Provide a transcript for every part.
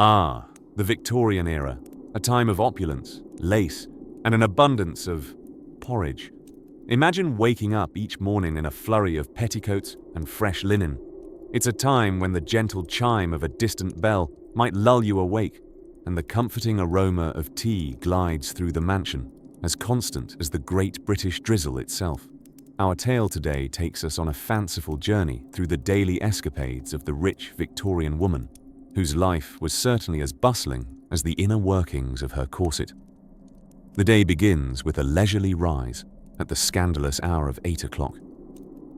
Ah, the Victorian era, a time of opulence, lace, and an abundance of porridge. Imagine waking up each morning in a flurry of petticoats and fresh linen. It's a time when the gentle chime of a distant bell might lull you awake, and the comforting aroma of tea glides through the mansion, as constant as the great British drizzle itself. Our tale today takes us on a fanciful journey through the daily escapades of the rich Victorian woman, whose life was certainly as bustling as the inner workings of her corset. The day begins with a leisurely rise at the scandalous hour of 8 o'clock,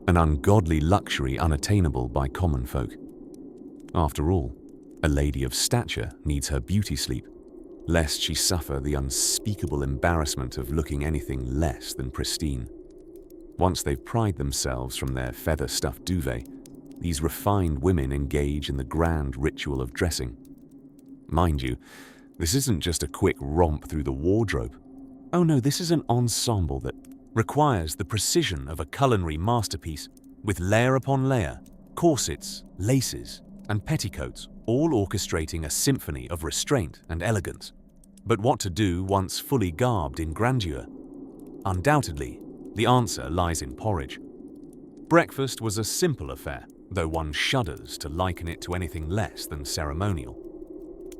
an ungodly luxury unattainable by common folk. After all, a lady of stature needs her beauty sleep, lest she suffer the unspeakable embarrassment of looking anything less than pristine. Once they've pried themselves from their feather-stuffed duvet, these refined women engage in the grand ritual of dressing. Mind you, this isn't just a quick romp through the wardrobe. Oh no, this is an ensemble that requires the precision of a culinary masterpiece, with layer upon layer, corsets, laces, and petticoats, all orchestrating a symphony of restraint and elegance. But what to do once fully garbed in grandeur? Undoubtedly, the answer lies in porridge. Breakfast was a simple affair, though one shudders to liken it to anything less than ceremonial.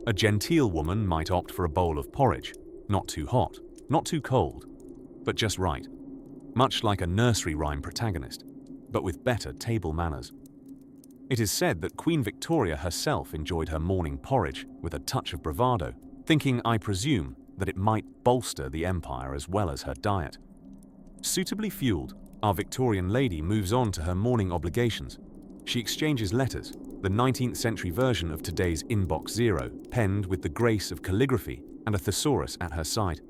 A genteel woman might opt for a bowl of porridge, not too hot, not too cold, but just right, much like a nursery rhyme protagonist, but with better table manners. It is said that Queen Victoria herself enjoyed her morning porridge with a touch of bravado, thinking, I presume, that it might bolster the empire as well as her diet. Suitably fueled, our Victorian lady moves on to her morning obligations. She exchanges letters, the 19th century version of today's Inbox Zero, penned with the grace of calligraphy and a thesaurus at her side.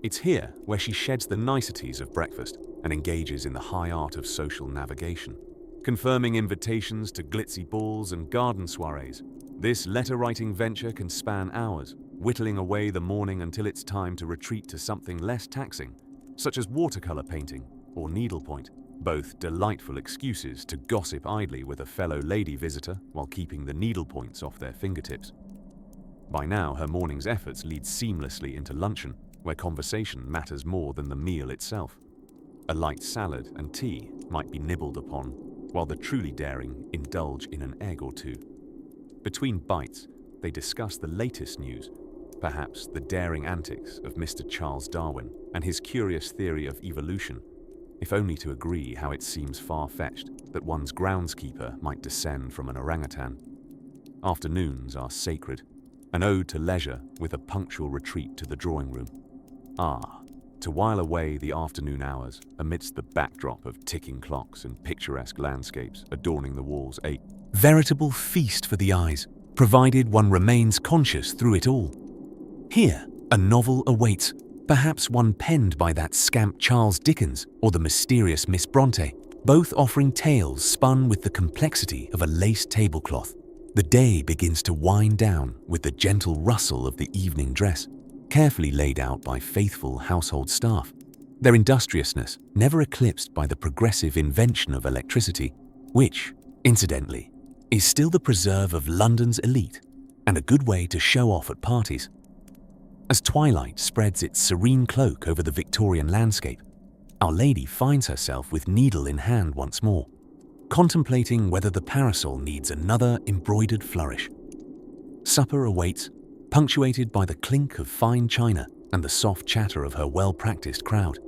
It's here where she sheds the niceties of breakfast and engages in the high art of social navigation, confirming invitations to glitzy balls and garden soirees. This letter-writing venture can span hours, whittling away the morning until it's time to retreat to something less taxing, such as watercolor painting or needlepoint, both delightful excuses to gossip idly with a fellow lady visitor while keeping the needlepoints off their fingertips. By now, her morning's efforts lead seamlessly into luncheon, where conversation matters more than the meal itself. A light salad and tea might be nibbled upon, while the truly daring indulge in an egg or two. Between bites, they discuss the latest news, perhaps the daring antics of Mr. Charles Darwin and his curious theory of evolution, if only to agree how it seems far-fetched that one's groundskeeper might descend from an orangutan. Afternoons are sacred, an ode to leisure with a punctual retreat to the drawing room. To while away the afternoon hours amidst the backdrop of ticking clocks and picturesque landscapes adorning the walls, a veritable feast for the eyes, provided one remains conscious through it all. Here, a novel awaits, perhaps one penned by that scamp Charles Dickens or the mysterious Miss Bronte, both offering tales spun with the complexity of a lace tablecloth. The day begins to wind down with the gentle rustle of the evening dress, carefully laid out by faithful household staff, their industriousness never eclipsed by the progressive invention of electricity, which, incidentally, is still the preserve of London's elite and a good way to show off at parties. As twilight spreads its serene cloak over the Victorian landscape, Our Lady finds herself with needle in hand once more, contemplating whether the parasol needs another embroidered flourish. Supper awaits, punctuated by the clink of fine china and the soft chatter of her well-practiced crowd.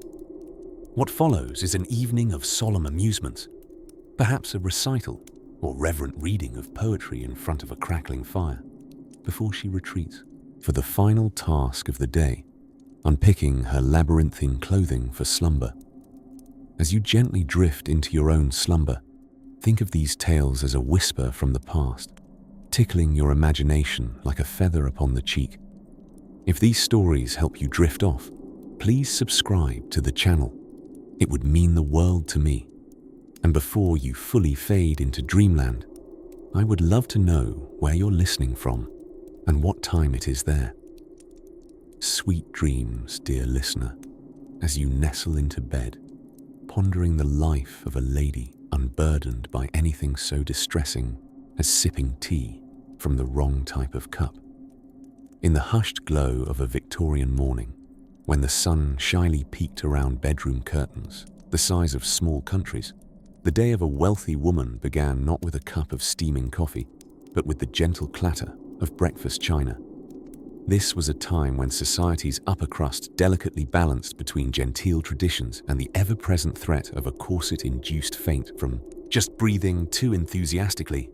What follows is an evening of solemn amusements, perhaps a recital or reverent reading of poetry in front of a crackling fire, before she retreats for the final task of the day, unpicking her labyrinthine clothing for slumber. As you gently drift into your own slumber, think of these tales as a whisper from the past, tickling your imagination like a feather upon the cheek. If these stories help you drift off, please subscribe to the channel. It would mean the world to me. And before you fully fade into dreamland, I would love to know where you're listening from and what time it is there. Sweet dreams, dear listener, as you nestle into bed, pondering the life of a lady unburdened by anything so distressing as sipping tea from the wrong type of cup. In the hushed glow of a Victorian morning, when the sun shyly peeked around bedroom curtains, the size of small countries, the day of a wealthy woman began not with a cup of steaming coffee, but with the gentle clatter of breakfast china. This was a time when society's upper crust delicately balanced between genteel traditions and the ever-present threat of a corset-induced faint from just breathing too enthusiastically.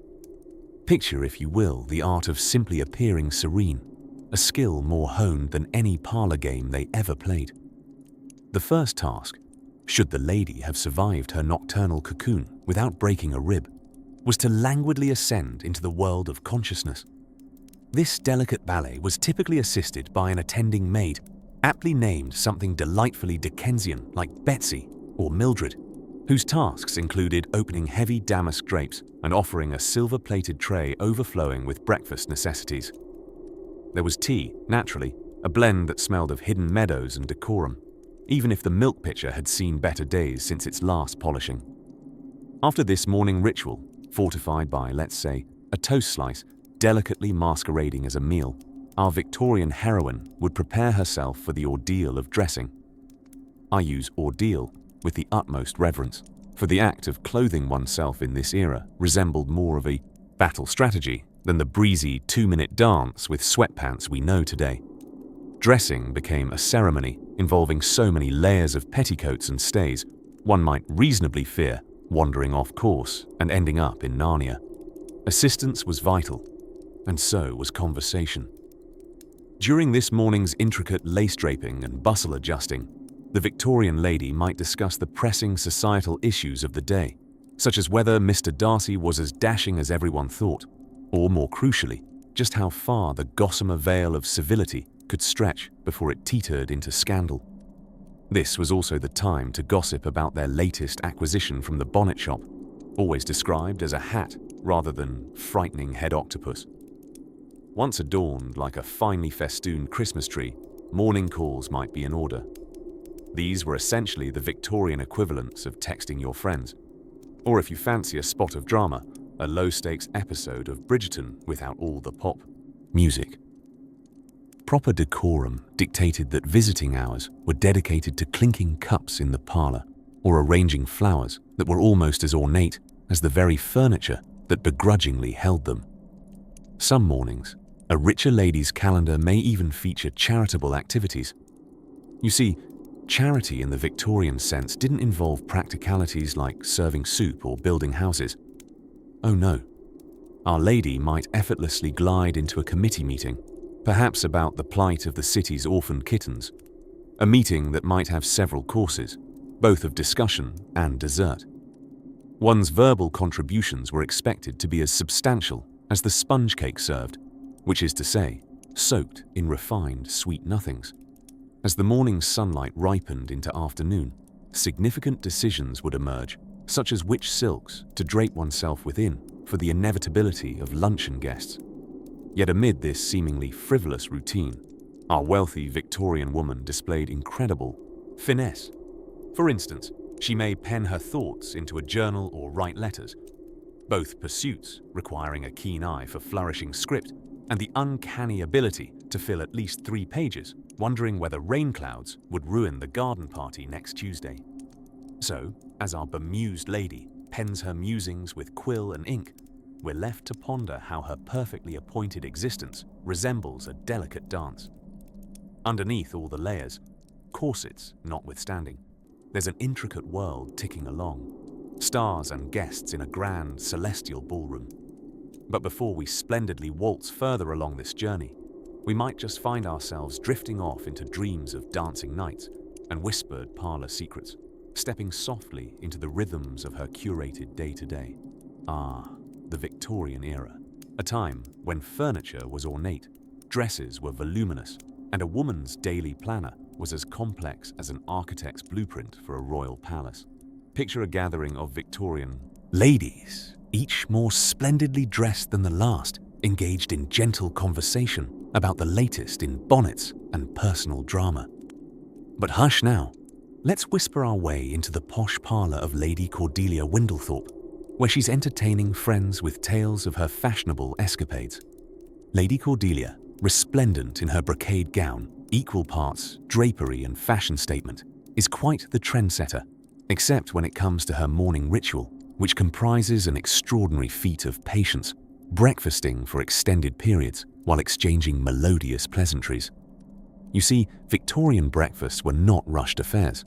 Picture, if you will, the art of simply appearing serene, a skill more honed than any parlor game they ever played. The first task, should the lady have survived her nocturnal cocoon without breaking a rib, was to languidly ascend into the world of consciousness. This delicate ballet was typically assisted by an attending maid, aptly named something delightfully Dickensian like Betsy or Mildred, whose tasks included opening heavy damask drapes and offering a silver-plated tray overflowing with breakfast necessities. There was tea, naturally, a blend that smelled of hidden meadows and decorum, even if the milk pitcher had seen better days since its last polishing. After this morning ritual, fortified by, let's say, a toast slice, delicately masquerading as a meal, our Victorian heroine would prepare herself for the ordeal of dressing. I use ordeal with the utmost reverence, for the act of clothing oneself in this era resembled more of a battle strategy than the breezy 2-minute dance with sweatpants we know today. Dressing became a ceremony involving so many layers of petticoats and stays, one might reasonably fear wandering off course and ending up in Narnia. Assistance was vital, and so was conversation. During this morning's intricate lace draping and bustle adjusting, the Victorian lady might discuss the pressing societal issues of the day, such as whether Mr. Darcy was as dashing as everyone thought, or more crucially, just how far the gossamer veil of civility could stretch before it teetered into scandal. This was also the time to gossip about their latest acquisition from the bonnet shop, always described as a hat rather than frightening head octopus. Once adorned like a finely festooned Christmas tree, morning calls might be in order. These were essentially the Victorian equivalents of texting your friends, or if you fancy a spot of drama, a low-stakes episode of Bridgerton without all the pop music. Proper decorum dictated that visiting hours were dedicated to clinking cups in the parlor or arranging flowers that were almost as ornate as the very furniture that begrudgingly held them. Some mornings, a richer lady's calendar may even feature charitable activities. You see, charity in the Victorian sense didn't involve practicalities like serving soup or building houses. Oh no. Our Lady might effortlessly glide into a committee meeting, perhaps about the plight of the city's orphaned kittens, a meeting that might have several courses, both of discussion and dessert. One's verbal contributions were expected to be as substantial as the sponge cake served, which is to say, soaked in refined sweet nothings. As the morning sunlight ripened into afternoon, significant decisions would emerge, such as which silks to drape oneself within for the inevitability of luncheon guests. Yet amid this seemingly frivolous routine, our wealthy Victorian woman displayed incredible finesse. For instance, she may pen her thoughts into a journal or write letters, both pursuits requiring a keen eye for flourishing script and the uncanny ability to fill at least 3 pages, wondering whether rain clouds would ruin the garden party next Tuesday. So, as our bemused lady pens her musings with quill and ink, we're left to ponder how her perfectly appointed existence resembles a delicate dance. Underneath all the layers, corsets notwithstanding, there's an intricate world ticking along, stars and guests in a grand celestial ballroom. But before we splendidly waltz further along this journey, we might just find ourselves drifting off into dreams of dancing nights and whispered parlor secrets, stepping softly into the rhythms of her curated day-to-day. Ah, the Victorian era, a time when furniture was ornate, dresses were voluminous, and a woman's daily planner was as complex as an architect's blueprint for a royal palace. Picture a gathering of Victorian ladies, each more splendidly dressed than the last, engaged in gentle conversation about the latest in bonnets and personal drama. But hush now, let's whisper our way into the posh parlor of Lady Cordelia Windlethorpe, where she's entertaining friends with tales of her fashionable escapades. Lady Cordelia, resplendent in her brocade gown, equal parts drapery and fashion statement, is quite the trendsetter, except when it comes to her morning ritual, which comprises an extraordinary feat of patience, breakfasting for extended periods while exchanging melodious pleasantries. You see, Victorian breakfasts were not rushed affairs.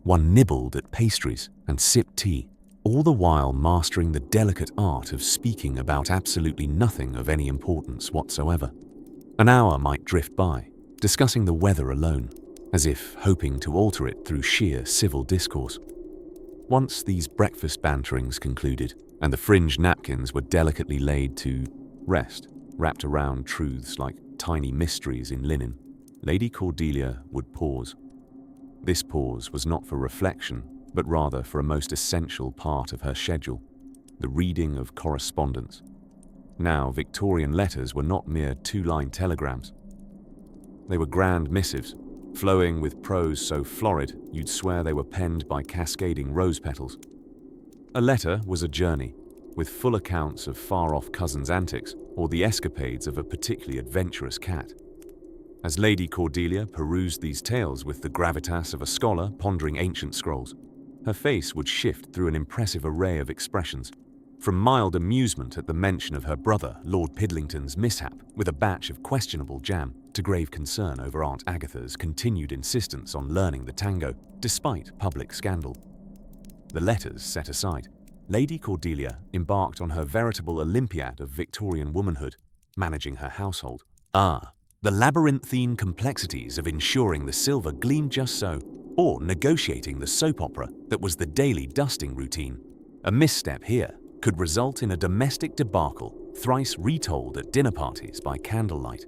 One nibbled at pastries and sipped tea, all the while mastering the delicate art of speaking about absolutely nothing of any importance whatsoever. An hour might drift by, discussing the weather alone, as if hoping to alter it through sheer civil discourse. Once these breakfast banterings concluded, and the fringed napkins were delicately laid to rest, wrapped around truths like tiny mysteries in linen, Lady Cordelia would pause. This pause was not for reflection, but rather for a most essential part of her schedule, the reading of correspondence. Now, Victorian letters were not mere two-line telegrams. They were grand missives, flowing with prose so florid you'd swear they were penned by cascading rose petals. A letter was a journey, with full accounts of far-off cousins' antics or the escapades of a particularly adventurous cat. As Lady Cordelia perused these tales with the gravitas of a scholar pondering ancient scrolls, her face would shift through an impressive array of expressions, from mild amusement at the mention of her brother, Lord Pidlington's mishap with a batch of questionable jam, to grave concern over Aunt Agatha's continued insistence on learning the tango, despite public scandal. The letters set aside, Lady Cordelia embarked on her veritable Olympiad of Victorian womanhood, managing her household. The labyrinthine complexities of ensuring the silver gleamed just so, or negotiating the soap opera that was the daily dusting routine. A misstep here could result in a domestic debacle thrice retold at dinner parties by candlelight.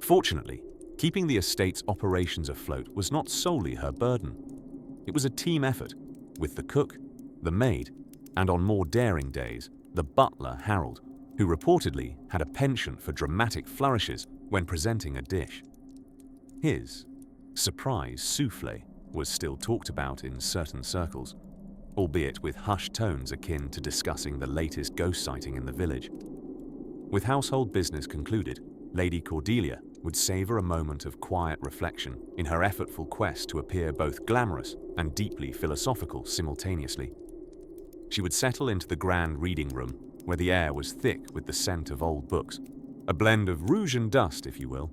Fortunately, keeping the estate's operations afloat was not solely her burden. It was a team effort, with the cook, the maid, and on more daring days, the butler Harold, who reportedly had a penchant for dramatic flourishes when presenting a dish. His surprise soufflé was still talked about in certain circles, albeit with hushed tones akin to discussing the latest ghost sighting in the village. With household business concluded, Lady Cordelia would savor a moment of quiet reflection in her effortful quest to appear both glamorous and deeply philosophical simultaneously. She would settle into the grand reading room, where the air was thick with the scent of old books, a blend of rouge and dust, if you will.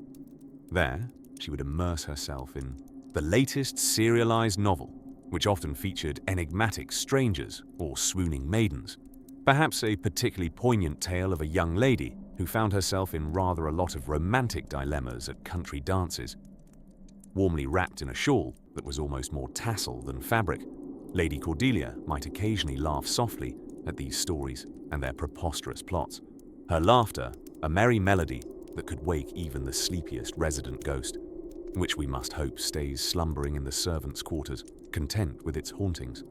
There, she would immerse herself in the latest serialized novel, which often featured enigmatic strangers or swooning maidens, perhaps a particularly poignant tale of a young lady who found herself in rather a lot of romantic dilemmas at country dances. Warmly wrapped in a shawl that was almost more tassel than fabric, Lady Cordelia might occasionally laugh softly at these stories and their preposterous plots, her laughter a merry melody that could wake even the sleepiest resident ghost, which we must hope stays slumbering in the servants' quarters, content with its hauntings.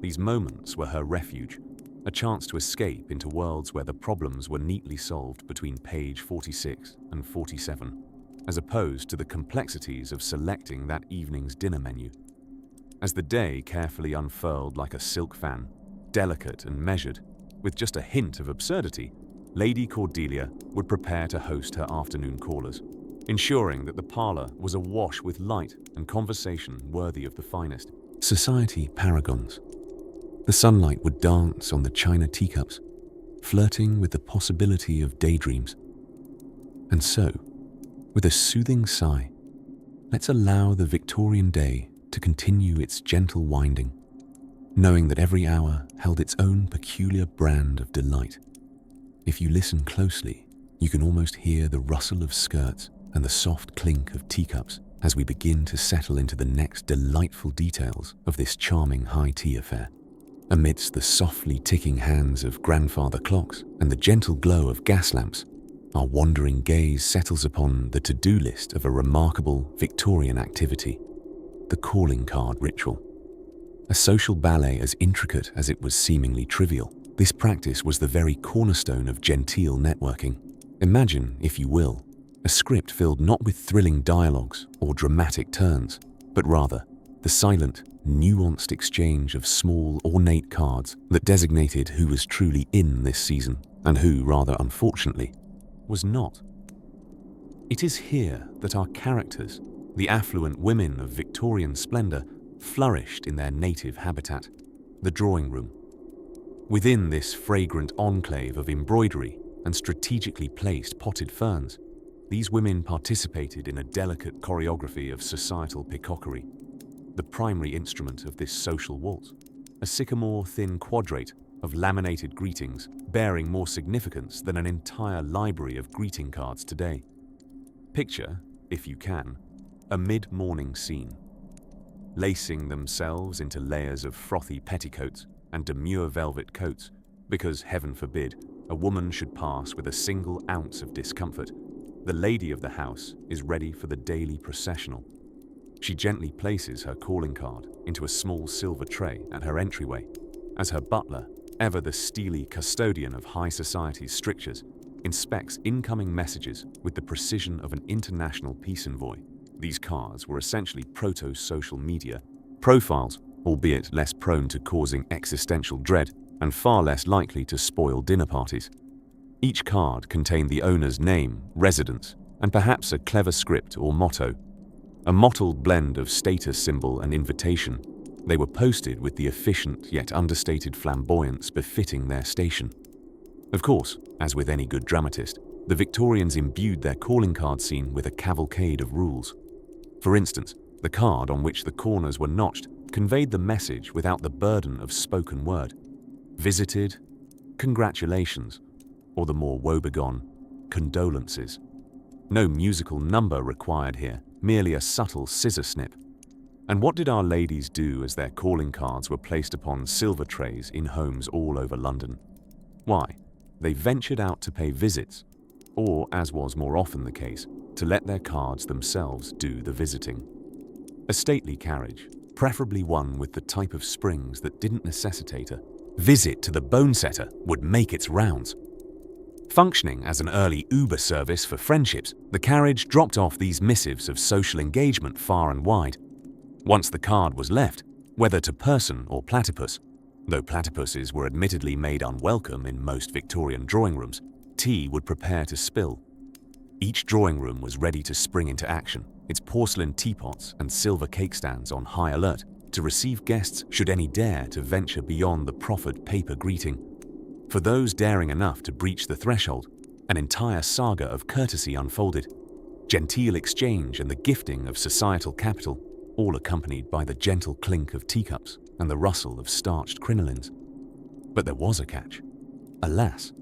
These moments were her refuge, a chance to escape into worlds where the problems were neatly solved between page 46 and 47, as opposed to the complexities of selecting that evening's dinner menu. As the day carefully unfurled like a silk fan, delicate and measured, with just a hint of absurdity, Lady Cordelia would prepare to host her afternoon callers, ensuring that the parlor was awash with light and conversation worthy of the finest society paragons. The sunlight would dance on the china teacups, flirting with the possibility of daydreams. And so, with a soothing sigh, let's allow the Victorian day to continue its gentle winding, knowing that every hour held its own peculiar brand of delight. If you listen closely, you can almost hear the rustle of skirts and the soft clink of teacups as we begin to settle into the next delightful details of this charming high tea affair. Amidst the softly ticking hands of grandfather clocks and the gentle glow of gas lamps, our wandering gaze settles upon the to-do list of a remarkable Victorian activity, the calling card ritual. A social ballet as intricate as it was seemingly trivial, this practice was the very cornerstone of genteel networking. Imagine, if you will, a script filled not with thrilling dialogues or dramatic turns, but rather the silent, nuanced exchange of small, ornate cards that designated who was truly in this season and who, rather unfortunately, was not. It is here that our characters, the affluent women of Victorian splendor, flourished in their native habitat, the drawing room. Within this fragrant enclave of embroidery and strategically placed potted ferns, these women participated in a delicate choreography of societal peacockery. The primary instrument of this social waltz, a sycamore-thin quadrate of laminated greetings bearing more significance than an entire library of greeting cards today. Picture, if you can, a mid-morning scene. Lacing themselves into layers of frothy petticoats and demure velvet coats, because, heaven forbid, a woman should pass with a single ounce of discomfort, the lady of the house is ready for the daily processional. She gently places her calling card into a small silver tray at her entryway, as her butler, ever the steely custodian of high society's strictures, inspects incoming messages with the precision of an international peace envoy. These cards were essentially proto-social media profiles, albeit less prone to causing existential dread and far less likely to spoil dinner parties. Each card contained the owner's name, residence, and perhaps a clever script or motto. A mottled blend of status symbol and invitation, they were posted with the efficient yet understated flamboyance befitting their station. Of course, as with any good dramatist, the Victorians imbued their calling card scene with a cavalcade of rules. For instance, the card on which the corners were notched conveyed the message without the burden of spoken word. Visited, congratulations, or the more woebegone, condolences. No musical number required here, merely a subtle scissor snip. And what did our ladies do as their calling cards were placed upon silver trays in homes all over London? Why, they ventured out to pay visits, or, as was more often the case, to let their cards themselves do the visiting. A stately carriage, preferably one with the type of springs that didn't necessitate a visit to the bone setter, would make its rounds. Functioning as an early Uber service for friendships, the carriage dropped off these missives of social engagement far and wide. Once the card was left, whether to person or platypus, though platypuses were admittedly made unwelcome in most Victorian drawing rooms, tea would prepare to spill. Each drawing room was ready to spring into action, its porcelain teapots and silver cake stands on high alert to receive guests should any dare to venture beyond the proffered paper greeting. For those daring enough to breach the threshold, an entire saga of courtesy unfolded, genteel exchange and the gifting of societal capital, all accompanied by the gentle clink of teacups and the rustle of starched crinolines. But there was a catch. Alas,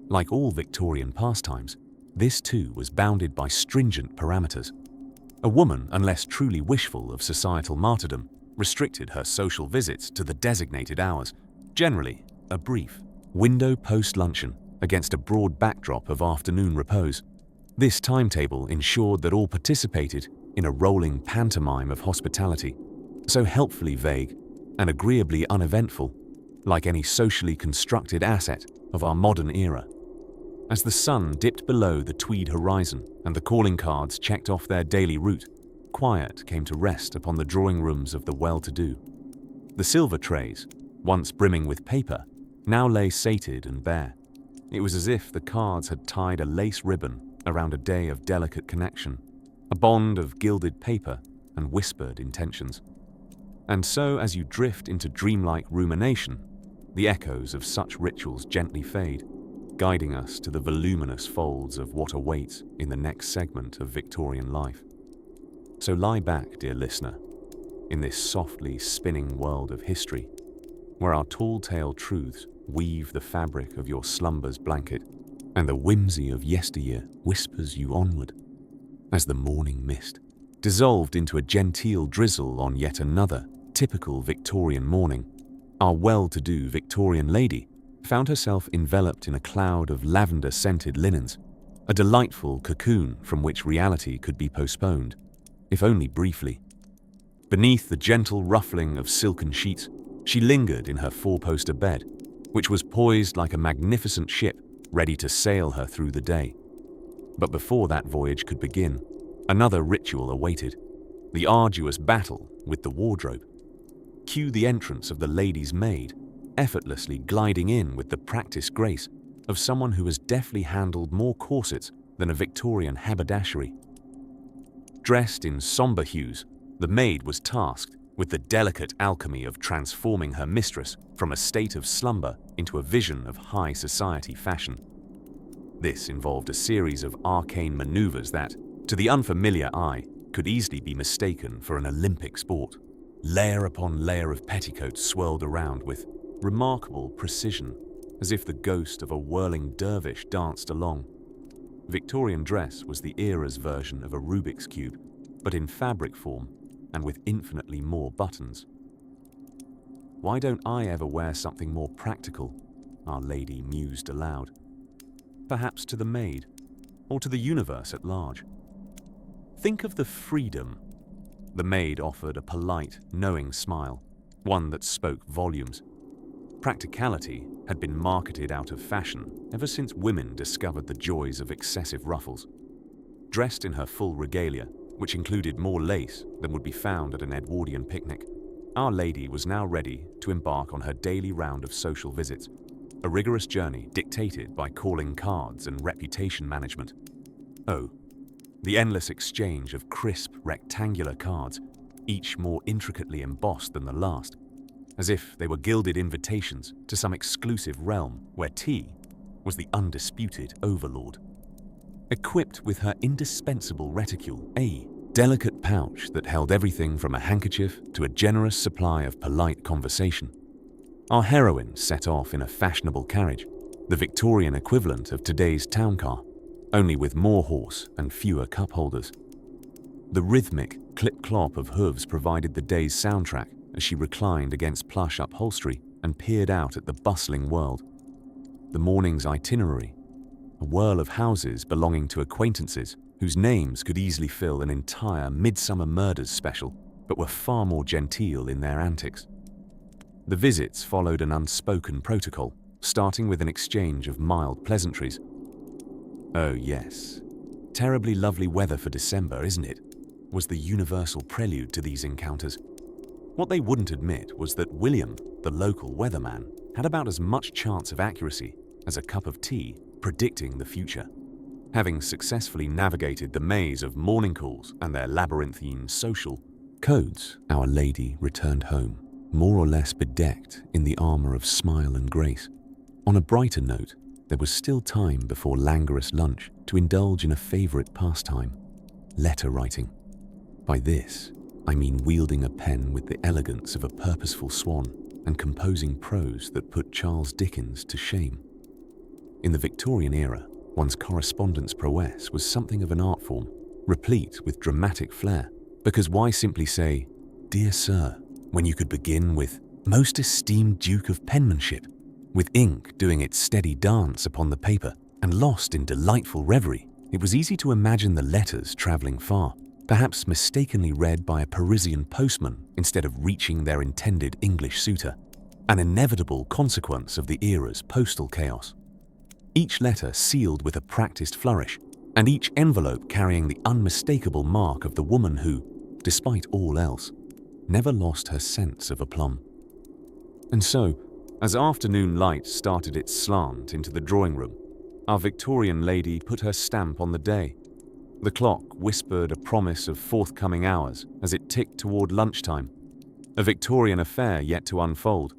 like all Victorian pastimes, this too was bounded by stringent parameters. A woman, unless truly wishful of societal martyrdom, restricted her social visits to the designated hours, generally a brief window post-luncheon against a broad backdrop of afternoon repose. This timetable ensured that all participated in a rolling pantomime of hospitality, so helpfully vague and agreeably uneventful, like any socially constructed asset of our modern era. As the sun dipped below the Tweed horizon and the calling cards checked off their daily route, quiet came to rest upon the drawing rooms of the well-to-do. The silver trays, once brimming with paper, now lay sated and bare. It was as if the cards had tied a lace ribbon around a day of delicate connection, a bond of gilded paper and whispered intentions. And so, as you drift into dreamlike rumination, the echoes of such rituals gently fade, guiding us to the voluminous folds of what awaits in the next segment of Victorian life. So lie back, dear listener, in this softly spinning world of history, where our tall-tale truths weave the fabric of your slumber's blanket, and the whimsy of yesteryear whispers you onward, as the morning mist dissolved into a genteel drizzle on yet another typical Victorian morning. Our well-to-do Victorian lady found herself enveloped in a cloud of lavender-scented linens, a delightful cocoon from which reality could be postponed, if only briefly. Beneath the gentle ruffling of silken sheets, she lingered in her four-poster bed, which was poised like a magnificent ship ready to sail her through the day. But before that voyage could begin, another ritual awaited, the arduous battle with the wardrobe. Cue the entrance of the lady's maid, effortlessly gliding in with the practiced grace of someone who has deftly handled more corsets than a Victorian haberdashery. Dressed in somber hues, the maid was tasked with the delicate alchemy of transforming her mistress from a state of slumber into a vision of high society fashion. This involved a series of arcane maneuvers that, to the unfamiliar eye, could easily be mistaken for an Olympic sport. Layer upon layer of petticoats swirled around with remarkable precision, as if the ghost of a whirling dervish danced along. Victorian dress was the era's version of a Rubik's Cube, but in fabric form and with infinitely more buttons. "Why don't I ever wear something more practical?" Our Lady mused aloud. Perhaps to the maid, or to the universe at large. "Think of the freedom." The maid offered a polite, knowing smile, one that spoke volumes. Practicality had been marketed out of fashion ever since women discovered the joys of excessive ruffles. Dressed in her full regalia, which included more lace than would be found at an Edwardian picnic, Our Lady was now ready to embark on her daily round of social visits, a rigorous journey dictated by calling cards and reputation management. Oh, the endless exchange of crisp, rectangular cards, each more intricately embossed than the last, as if they were gilded invitations to some exclusive realm where tea was the undisputed overlord. Equipped with her indispensable reticule, a delicate pouch that held everything from a handkerchief to a generous supply of polite conversation, our heroine set off in a fashionable carriage, the Victorian equivalent of today's town car, only with more horse and fewer cup holders. The rhythmic clip-clop of hooves provided the day's soundtrack as she reclined against plush upholstery and peered out at the bustling world. The morning's itinerary, a whirl of houses belonging to acquaintances whose names could easily fill an entire Midsummer Murders special, but were far more genteel in their antics. The visits followed an unspoken protocol, starting with an exchange of mild pleasantries. "Oh yes, terribly lovely weather for December, isn't it?" was the universal prelude to these encounters. What they wouldn't admit was that William, the local weatherman, had about as much chance of accuracy as a cup of tea predicting the future. Having successfully navigated the maze of morning calls and their labyrinthine social codes, Our Lady returned home, more or less bedecked in the armor of smile and grace. On a brighter note, there was still time before languorous lunch to indulge in a favorite pastime, letter writing. By this, I mean wielding a pen with the elegance of a purposeful swan and composing prose that put Charles Dickens to shame. In the Victorian era, one's correspondence prowess was something of an art form, replete with dramatic flair, because why simply say, "Dear Sir," when you could begin with, "Most esteemed Duke of Penmanship," with ink doing its steady dance upon the paper, and lost in delightful reverie, it was easy to imagine the letters travelling far, perhaps mistakenly read by a Parisian postman instead of reaching their intended English suitor, an inevitable consequence of the era's postal chaos. Each letter sealed with a practiced flourish, and each envelope carrying the unmistakable mark of the woman who, despite all else, never lost her sense of aplomb. And so, as afternoon light started its slant into the drawing room, our Victorian lady put her stamp on the day. The clock whispered a promise of forthcoming hours as it ticked toward lunchtime, a Victorian affair yet to unfold,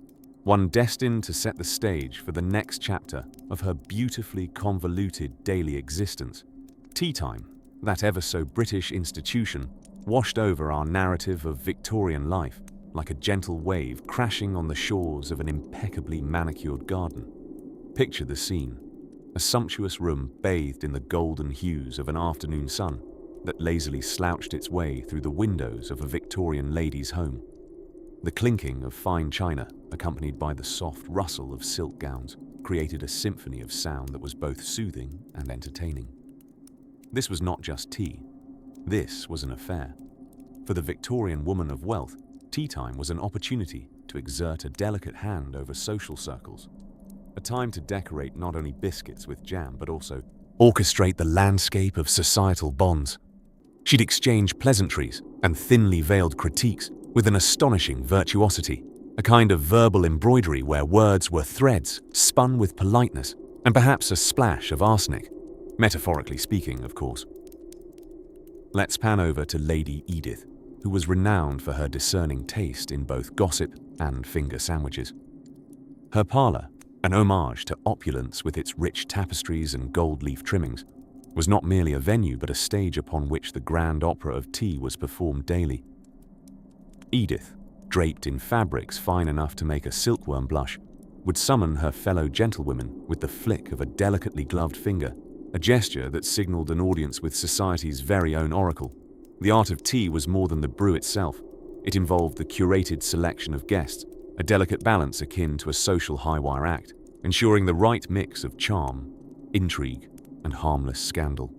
one destined to set the stage for the next chapter of her beautifully convoluted daily existence. Tea time, that ever so British institution, washed over our narrative of Victorian life like a gentle wave crashing on the shores of an impeccably manicured garden. Picture the scene, a sumptuous room bathed in the golden hues of an afternoon sun that lazily slouched its way through the windows of a Victorian lady's home. The clinking of fine china, accompanied by the soft rustle of silk gowns, created a symphony of sound that was both soothing and entertaining. This was not just tea. This was an affair. For the Victorian woman of wealth, tea time was an opportunity to exert a delicate hand over social circles, a time to decorate not only biscuits with jam but also orchestrate the landscape of societal bonds. She'd exchange pleasantries and thinly veiled critiques with an astonishing virtuosity, a kind of verbal embroidery where words were threads spun with politeness and perhaps a splash of arsenic, Metaphorically speaking, of course. Let's pan over to Lady Edith, who was renowned for her discerning taste in both gossip and finger sandwiches. Her parlour, an homage to opulence with its rich tapestries and gold leaf trimmings, was not merely a venue but a stage upon which the grand opera of tea was performed daily. Edith, draped in fabrics fine enough to make a silkworm blush, would summon her fellow gentlewomen with the flick of a delicately gloved finger, a gesture that signalled an audience with society's very own oracle. The art of tea was more than the brew itself. It involved the curated selection of guests, a delicate balance akin to a social high-wire act, ensuring the right mix of charm, intrigue, and harmless scandal.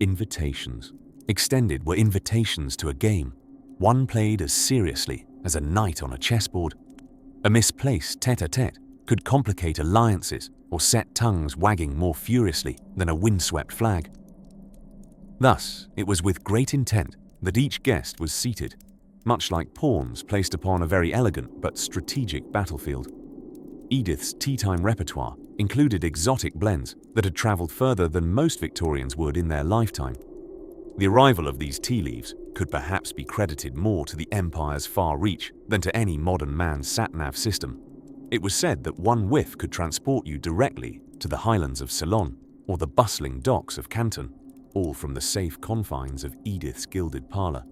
Invitations. Extended were invitations to a game, one played as seriously as a knight on a chessboard. A misplaced tête-à-tête could complicate alliances or set tongues wagging more furiously than a windswept flag. Thus, it was with great intent that each guest was seated, much like pawns placed upon a very elegant but strategic battlefield. Edith's tea-time repertoire included exotic blends that had travelled further than most Victorians would in their lifetime. The arrival of these tea leaves could perhaps be credited more to the empire's far reach than to any modern man's sat-nav system. It was said that one whiff could transport you directly to the highlands of Ceylon or the bustling docks of Canton, all from the safe confines of Edith's gilded parlour.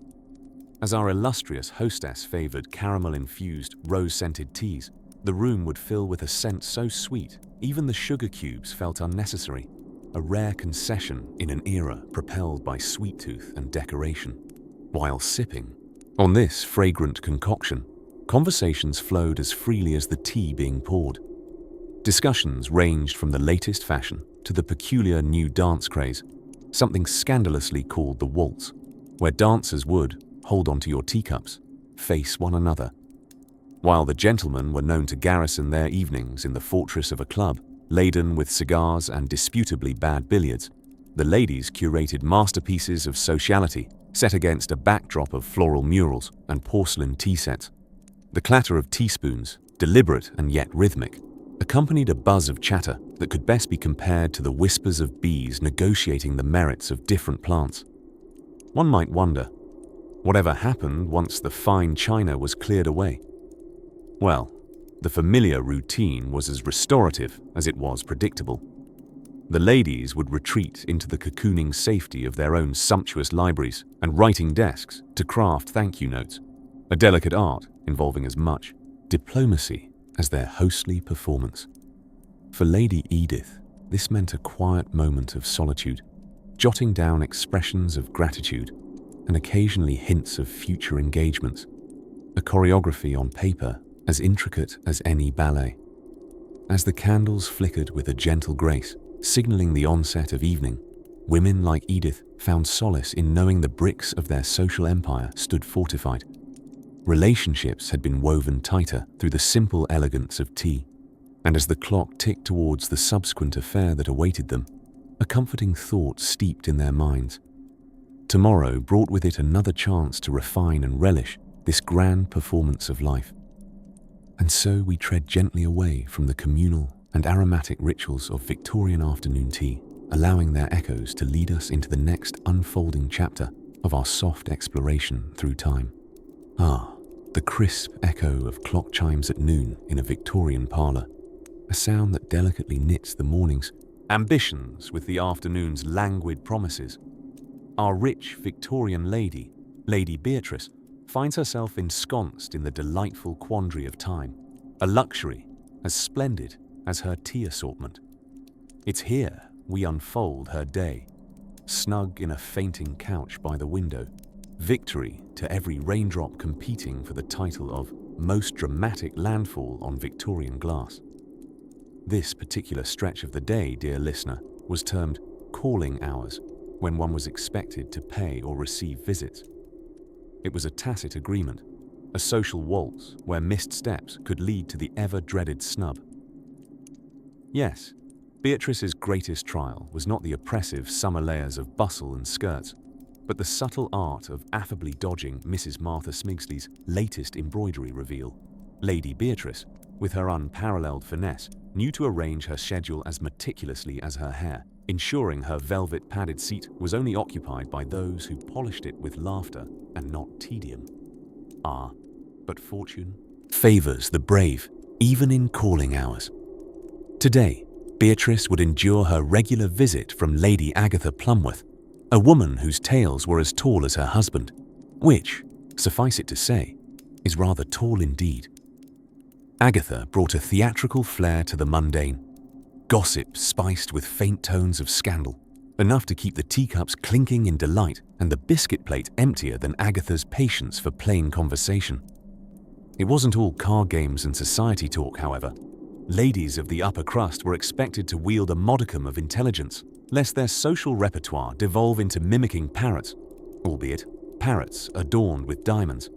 As our illustrious hostess favoured caramel-infused, rose-scented teas, the room would fill with a scent so sweet, even the sugar cubes felt unnecessary, a rare concession in an era propelled by sweet tooth and decoration. While sipping on this fragrant concoction, conversations flowed as freely as the tea being poured. Discussions ranged from the latest fashion to the peculiar new dance craze, something scandalously called the waltz, where dancers would, hold onto your teacups, face one another. While the gentlemen were known to garrison their evenings in the fortress of a club, laden with cigars and disputably bad billiards, the ladies curated masterpieces of sociality set against a backdrop of floral murals and porcelain tea sets. The clatter of teaspoons, deliberate and yet rhythmic, accompanied a buzz of chatter that could best be compared to the whispers of bees negotiating the merits of different plants. One might wonder, whatever happened once the fine china was cleared away? Well, the familiar routine was as restorative as it was predictable. The ladies would retreat into the cocooning safety of their own sumptuous libraries and writing desks to craft thank you notes, a delicate art involving as much diplomacy as their hostly performance. For Lady Edith, this meant a quiet moment of solitude, jotting down expressions of gratitude and occasionally hints of future engagements, a choreography on paper as intricate as any ballet. As the candles flickered with a gentle grace, signaling the onset of evening, women like Edith found solace in knowing the bricks of their social empire stood fortified. Relationships had been woven tighter through the simple elegance of tea, and as the clock ticked towards the subsequent affair that awaited them, a comforting thought steeped in their minds. Tomorrow brought with it another chance to refine and relish this grand performance of life. And so we tread gently away from the communal and aromatic rituals of Victorian afternoon tea, allowing their echoes to lead us into the next unfolding chapter of our soft exploration through time. Ah, the crisp echo of clock chimes at noon in a Victorian parlour, a sound that delicately knits the morning's ambitions with the afternoon's languid promises. Our rich Victorian lady, Lady Beatrice, finds herself ensconced in the delightful quandary of time, a luxury as splendid as her tea assortment. It's here we unfold her day, snug in a fainting couch by the window, victory to every raindrop competing for the title of most dramatic landfall on Victorian glass. This particular stretch of the day, dear listener, was termed calling hours, when one was expected to pay or receive visits. It was a tacit agreement, a social waltz where missed steps could lead to the ever-dreaded snub. Yes, Beatrice's greatest trial was not the oppressive summer layers of bustle and skirts, but the subtle art of affably dodging Mrs. Martha Smigsley's latest embroidery reveal. Lady Beatrice, with her unparalleled finesse, knew to arrange her schedule as meticulously as her hair, ensuring her velvet-padded seat was only occupied by those who polished it with laughter and not tedium. But fortune favors the brave, even in calling hours. Today, Beatrice would endure her regular visit from Lady Agatha Plumworth, a woman whose tales were as tall as her husband, which, suffice it to say, is rather tall indeed. Agatha brought a theatrical flair to the mundane, gossip spiced with faint tones of scandal, enough to keep the teacups clinking in delight and the biscuit plate emptier than Agatha's patience for plain conversation. It wasn't all card games and society talk, however. Ladies of the upper crust were expected to wield a modicum of intelligence, lest their social repertoire devolve into mimicking parrots, albeit parrots adorned with diamonds.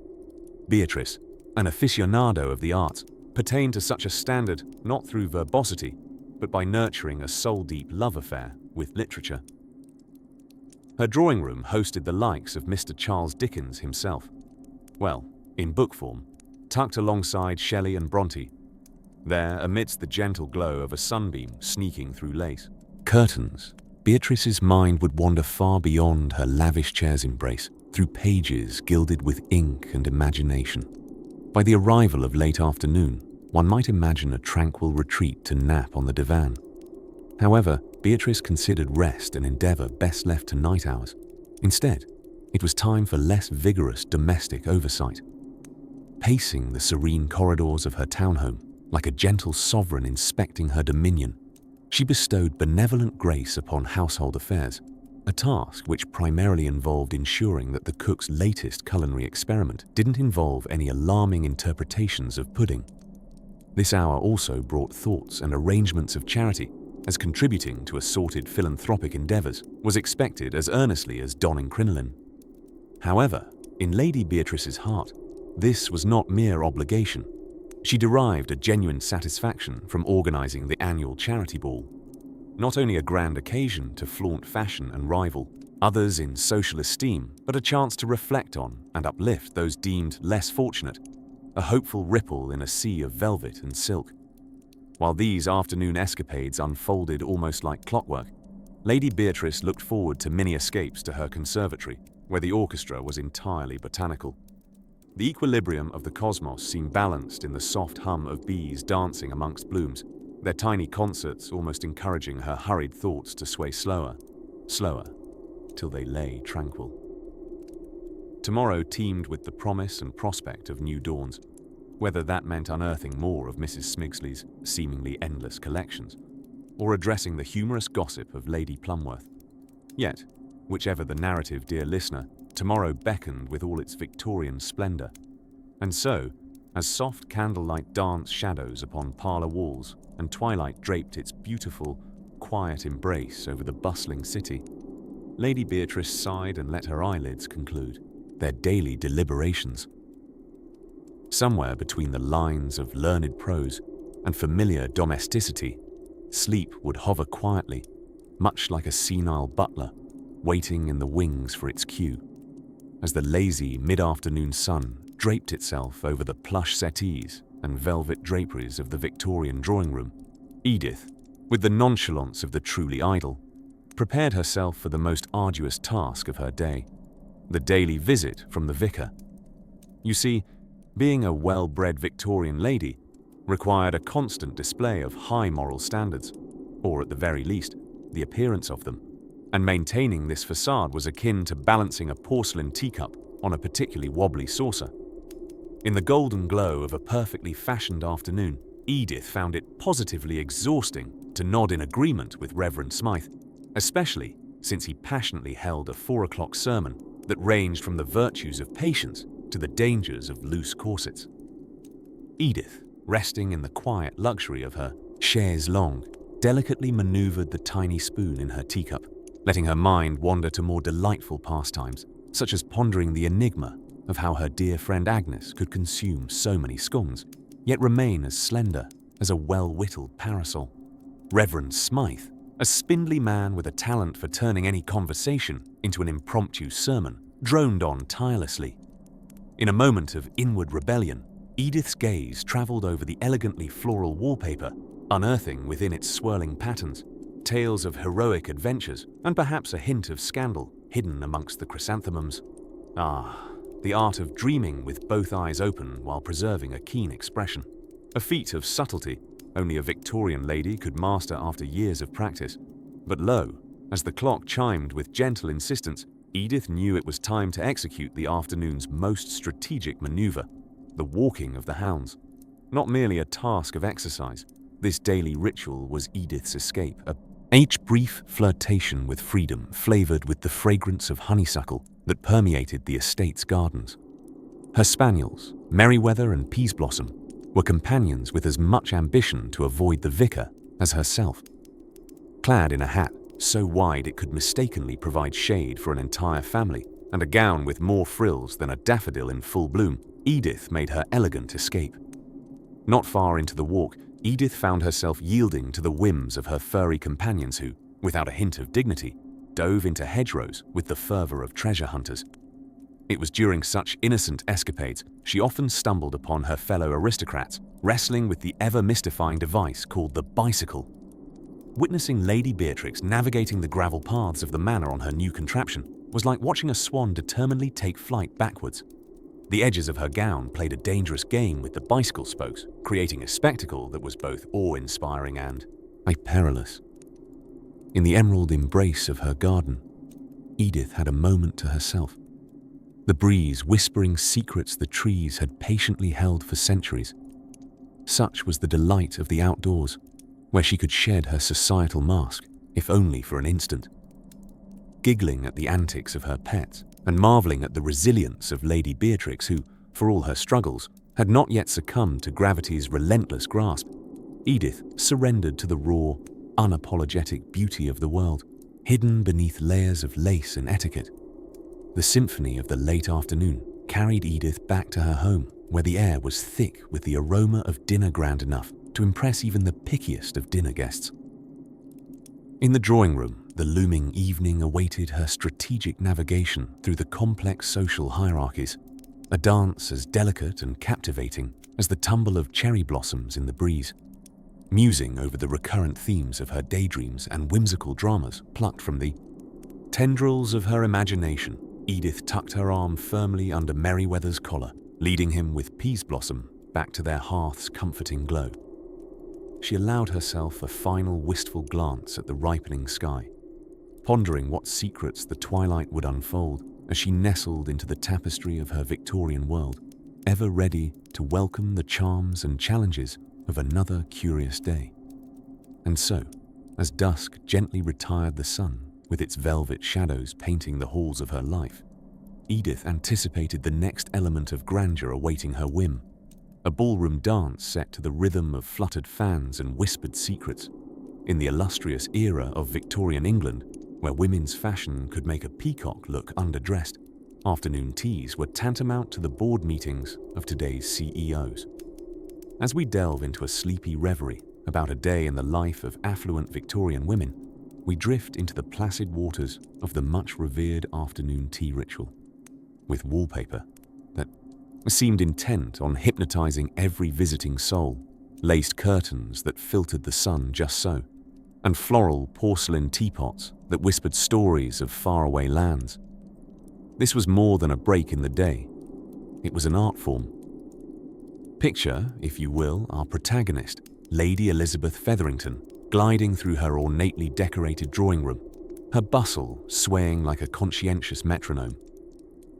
Beatrice, an aficionado of the arts, pertained to such a standard not through verbosity, but by nurturing a soul-deep love affair with literature. Her drawing room hosted the likes of Mr. Charles Dickens himself. Well, in book form, tucked alongside Shelley and Bronte. There, amidst the gentle glow of a sunbeam sneaking through lace curtains, Beatrice's mind would wander far beyond her lavish chair's embrace, through pages gilded with ink and imagination. By the arrival of late afternoon, one might imagine a tranquil retreat to nap on the divan. However, Beatrice considered rest an endeavor best left to night hours. Instead, it was time for less vigorous domestic oversight. Pacing the serene corridors of her townhome, like a gentle sovereign inspecting her dominion, she bestowed benevolent grace upon household affairs, a task which primarily involved ensuring that the cook's latest culinary experiment didn't involve any alarming interpretations of pudding. This hour also brought thoughts and arrangements of charity, as contributing to assorted philanthropic endeavors was expected as earnestly as donning crinoline. However, in Lady Beatrice's heart, this was not mere obligation. She derived a genuine satisfaction from organizing the annual charity ball. Not only a grand occasion to flaunt fashion and rival others in social esteem, but a chance to reflect on and uplift those deemed less fortunate, a hopeful ripple in a sea of velvet and silk. While these afternoon escapades unfolded almost like clockwork, Lady Beatrice looked forward to many escapes to her conservatory, where the orchestra was entirely botanical. The equilibrium of the cosmos seemed balanced in the soft hum of bees dancing amongst blooms, their tiny concerts almost encouraging her hurried thoughts to sway slower, till they lay tranquil. Tomorrow teemed with the promise and prospect of new dawns, whether that meant unearthing more of Mrs. Smigsley's seemingly endless collections, or addressing the humorous gossip of Lady Plumworth. Yet, whichever the narrative, dear listener, tomorrow beckoned with all its Victorian splendor. And so, as soft candlelight danced shadows upon parlor walls and twilight draped its beautiful, quiet embrace over the bustling city, Lady Beatrice sighed and let her eyelids conclude their daily deliberations. Somewhere between the lines of learned prose and familiar domesticity, sleep would hover quietly, much like a senile butler, waiting in the wings for its cue. As the lazy mid-afternoon sun draped itself over the plush settees and velvet draperies of the Victorian drawing room, Edith, with the nonchalance of the truly idle, prepared herself for the most arduous task of her day, the daily visit from the vicar. You see, being a well-bred Victorian lady required a constant display of high moral standards, or at the very least, the appearance of them, and maintaining this facade was akin to balancing a porcelain teacup on a particularly wobbly saucer. In the golden glow of a perfectly fashioned afternoon, Edith found it positively exhausting to nod in agreement with Reverend Smythe, especially since he passionately held a 4 o'clock sermon that ranged from the virtues of patience to the dangers of loose corsets. Edith, resting in the quiet luxury of her chaise longue, delicately maneuvered the tiny spoon in her teacup, letting her mind wander to more delightful pastimes, such as pondering the enigma of how her dear friend Agnes could consume so many scones, yet remain as slender as a well-whittled parasol. Reverend Smythe, a spindly man with a talent for turning any conversation into an impromptu sermon, droned on tirelessly. In a moment of inward rebellion, Edith's gaze traveled over the elegantly floral wallpaper, unearthing within its swirling patterns tales of heroic adventures, and perhaps a hint of scandal hidden amongst the chrysanthemums. Ah, the art of dreaming with both eyes open while preserving a keen expression. A feat of subtlety only a Victorian lady could master after years of practice. But lo, as the clock chimed with gentle insistence, Edith knew it was time to execute the afternoon's most strategic maneuver, the walking of the hounds. Not merely a task of exercise, this daily ritual was Edith's escape, each brief flirtation with freedom flavored with the fragrance of honeysuckle that permeated the estate's gardens. Her spaniels, Merryweather and Peaseblossom, were companions with as much ambition to avoid the vicar as herself. Clad in a hat so wide it could mistakenly provide shade for an entire family, and a gown with more frills than a daffodil in full bloom, Edith made her elegant escape. Not far into the walk, Edith found herself yielding to the whims of her furry companions who, without a hint of dignity, dove into hedgerows with the fervor of treasure hunters. It was during such innocent escapades she often stumbled upon her fellow aristocrats, wrestling with the ever-mystifying device called the bicycle. Witnessing Lady Beatrix navigating the gravel paths of the manor on her new contraption was like watching a swan determinedly take flight backwards. The edges of her gown played a dangerous game with the bicycle spokes, creating a spectacle that was both awe-inspiring and perilous. In the emerald embrace of her garden, Edith had a moment to herself. The breeze whispering secrets the trees had patiently held for centuries. Such was the delight of the outdoors, where she could shed her societal mask, if only for an instant. Giggling at the antics of her pets, and marveling at the resilience of Lady Beatrix who, for all her struggles, had not yet succumbed to gravity's relentless grasp, Edith surrendered to the raw, unapologetic beauty of the world, hidden beneath layers of lace and etiquette. The symphony of the late afternoon carried Edith back to her home, where the air was thick with the aroma of dinner grand enough to impress even the pickiest of dinner guests. In the drawing room, the looming evening awaited her strategic navigation through the complex social hierarchies, a dance as delicate and captivating as the tumble of cherry blossoms in the breeze. Musing over the recurrent themes of her daydreams and whimsical dramas plucked from the tendrils of her imagination, Edith tucked her arm firmly under Merryweather's collar, leading him with Peaseblossom back to their hearth's comforting glow. She allowed herself a final wistful glance at the ripening sky, pondering what secrets the twilight would unfold as she nestled into the tapestry of her Victorian world, ever ready to welcome the charms and challenges of another curious day. And so, as dusk gently retired the sun, with its velvet shadows painting the halls of her life, Edith anticipated the next element of grandeur awaiting her whim, a ballroom dance set to the rhythm of fluttered fans and whispered secrets. In the illustrious era of Victorian England, where women's fashion could make a peacock look underdressed, afternoon teas were tantamount to the board meetings of today's CEOs. As we delve into a sleepy reverie about a day in the life of affluent Victorian women, we drift into the placid waters of the much-revered afternoon tea ritual, with wallpaper that seemed intent on hypnotizing every visiting soul, laced curtains that filtered the sun just so, and floral porcelain teapots that whispered stories of faraway lands. This was more than a break in the day. It was an art form. Picture, if you will, our protagonist, Lady Elizabeth Featherington, gliding through her ornately decorated drawing room, her bustle swaying like a conscientious metronome.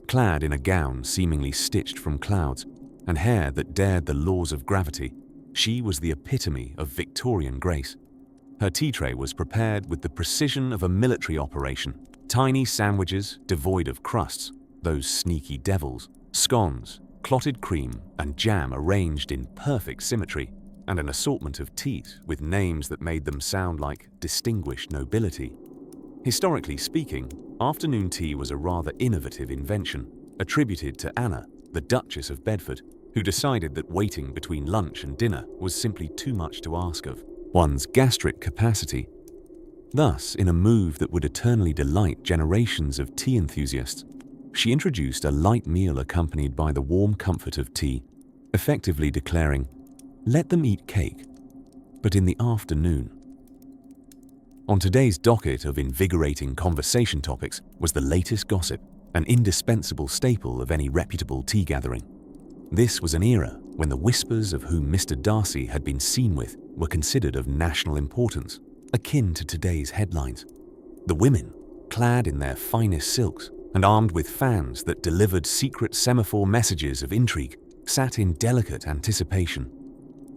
Clad in a gown seemingly stitched from clouds and hair that dared the laws of gravity, she was the epitome of Victorian grace. Her tea tray was prepared with the precision of a military operation. Tiny sandwiches devoid of crusts, those sneaky devils, scones, clotted cream and jam arranged in perfect symmetry, and an assortment of teas with names that made them sound like distinguished nobility. Historically speaking, afternoon tea was a rather innovative invention, attributed to Anna, the Duchess of Bedford, who decided that waiting between lunch and dinner was simply too much to ask of one's gastric capacity. Thus, in a move that would eternally delight generations of tea enthusiasts, she introduced a light meal accompanied by the warm comfort of tea, effectively declaring, "Let them eat cake, but in the afternoon." On today's docket of invigorating conversation topics was the latest gossip, an indispensable staple of any reputable tea gathering. This was an era when the whispers of whom Mr. Darcy had been seen with were considered of national importance, akin to today's headlines. The women, clad in their finest silks and armed with fans that delivered secret semaphore messages of intrigue, sat in delicate anticipation.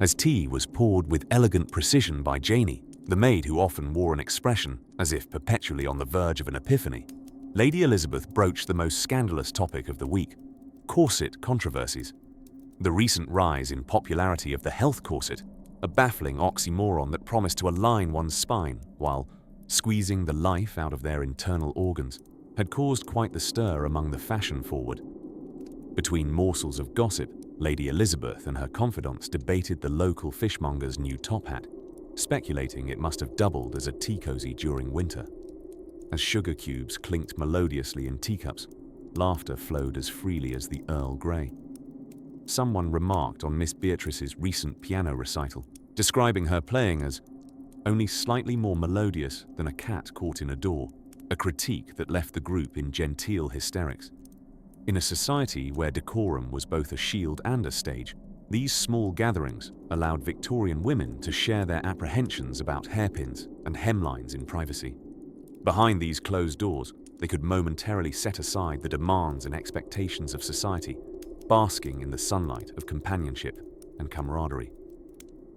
As tea was poured with elegant precision by Janie, the maid who often wore an expression as if perpetually on the verge of an epiphany, Lady Elizabeth broached the most scandalous topic of the week: corset controversies. The recent rise in popularity of the health corset, a baffling oxymoron that promised to align one's spine while squeezing the life out of their internal organs, had caused quite the stir among the fashion-forward. Between morsels of gossip, Lady Elizabeth and her confidants debated the local fishmonger's new top hat, speculating it must have doubled as a tea cozy during winter. As sugar cubes clinked melodiously in teacups, laughter flowed as freely as the Earl Grey. Someone remarked on Miss Beatrice's recent piano recital, describing her playing as only slightly more melodious than a cat caught in a door, a critique that left the group in genteel hysterics. In a society where decorum was both a shield and a stage, these small gatherings allowed Victorian women to share their apprehensions about hairpins and hemlines in privacy. Behind these closed doors, they could momentarily set aside the demands and expectations of society, basking in the sunlight of companionship and camaraderie.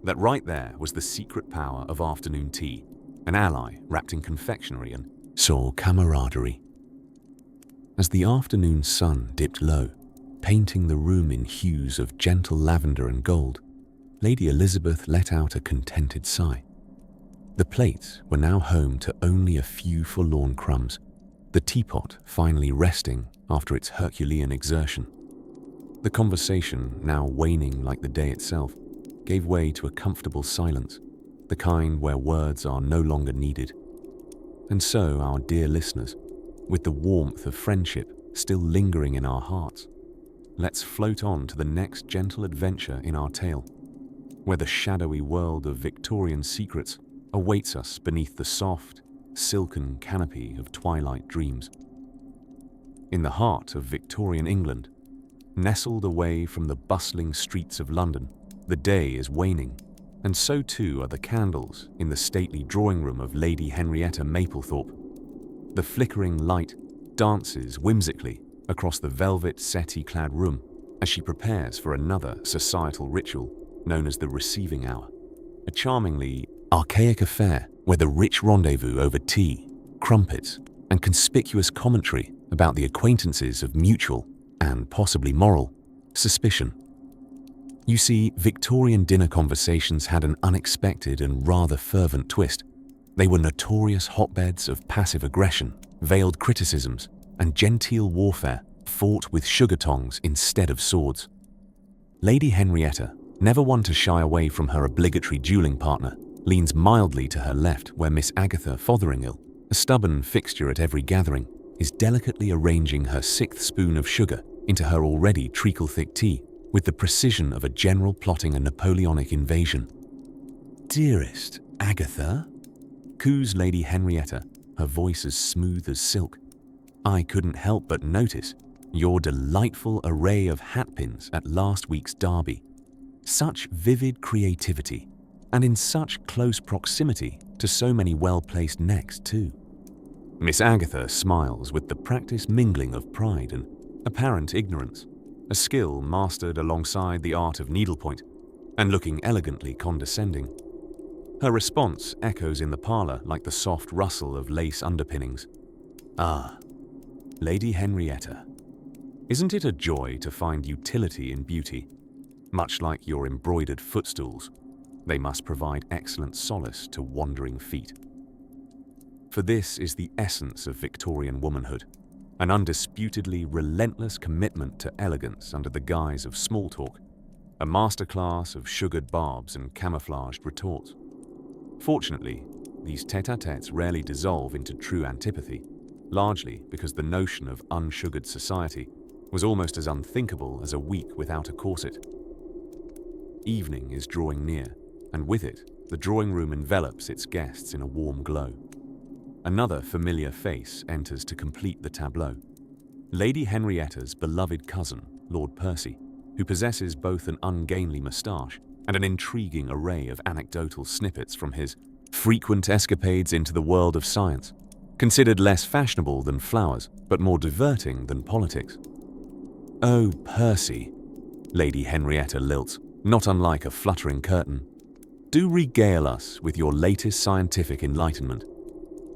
That right there was the secret power of afternoon tea, an ally wrapped in confectionery and soul camaraderie. As the afternoon sun dipped low, painting the room in hues of gentle lavender and gold, Lady Elizabeth let out a contented sigh. The plates were now home to only a few forlorn crumbs, the teapot finally resting after its Herculean exertion. The conversation, now waning like the day itself, gave way to a comfortable silence, the kind where words are no longer needed. And so, our dear listeners, with the warmth of friendship still lingering in our hearts, let's float on to the next gentle adventure in our tale, where the shadowy world of Victorian secrets awaits us beneath the soft, silken canopy of twilight dreams. In the heart of Victorian England, nestled away from the bustling streets of London, the day is waning, and so too are the candles in the stately drawing room of Lady Henrietta Maplethorpe. The flickering light dances whimsically across the velvet settee-clad room as she prepares for another societal ritual known as the receiving hour, a charmingly archaic affair where the rich rendezvous over tea, crumpets, and conspicuous commentary about the acquaintances of mutual, and possibly moral, suspicion. You see, Victorian dinner conversations had an unexpected and rather fervent twist. They were notorious hotbeds of passive aggression, veiled criticisms, and genteel warfare fought with sugar tongs instead of swords. Lady Henrietta, never one to shy away from her obligatory dueling partner, leans mildly to her left where Miss Agatha Fotheringill, a stubborn fixture at every gathering, is delicately arranging her sixth spoon of sugar into her already treacle-thick tea with the precision of a general plotting a Napoleonic invasion. "Dearest Agatha," coos Lady Henrietta, her voice as smooth as silk, "I couldn't help but notice your delightful array of hatpins at last week's derby. Such vivid creativity, and in such close proximity to so many well-placed necks too." Miss Agatha smiles with the practiced mingling of pride and apparent ignorance, a skill mastered alongside the art of needlepoint, and looking elegantly condescending. Her response echoes in the parlour like the soft rustle of lace underpinnings. "Ah, Lady Henrietta, isn't it a joy to find utility in beauty? Much like your embroidered footstools, they must provide excellent solace to wandering feet." For this is the essence of Victorian womanhood, an undisputedly relentless commitment to elegance under the guise of small talk, a masterclass of sugared barbs and camouflaged retorts. Fortunately, these tête-à-têtes rarely dissolve into true antipathy, largely because the notion of unsugared society was almost as unthinkable as a week without a corset. Evening is drawing near, and with it, the drawing room envelops its guests in a warm glow. Another familiar face enters to complete the tableau. Lady Henrietta's beloved cousin, Lord Percy, who possesses both an ungainly moustache and an intriguing array of anecdotal snippets from his frequent escapades into the world of science, considered less fashionable than flowers, but more diverting than politics. "Oh, Percy," Lady Henrietta lilts, not unlike a fluttering curtain, "do regale us with your latest scientific enlightenment.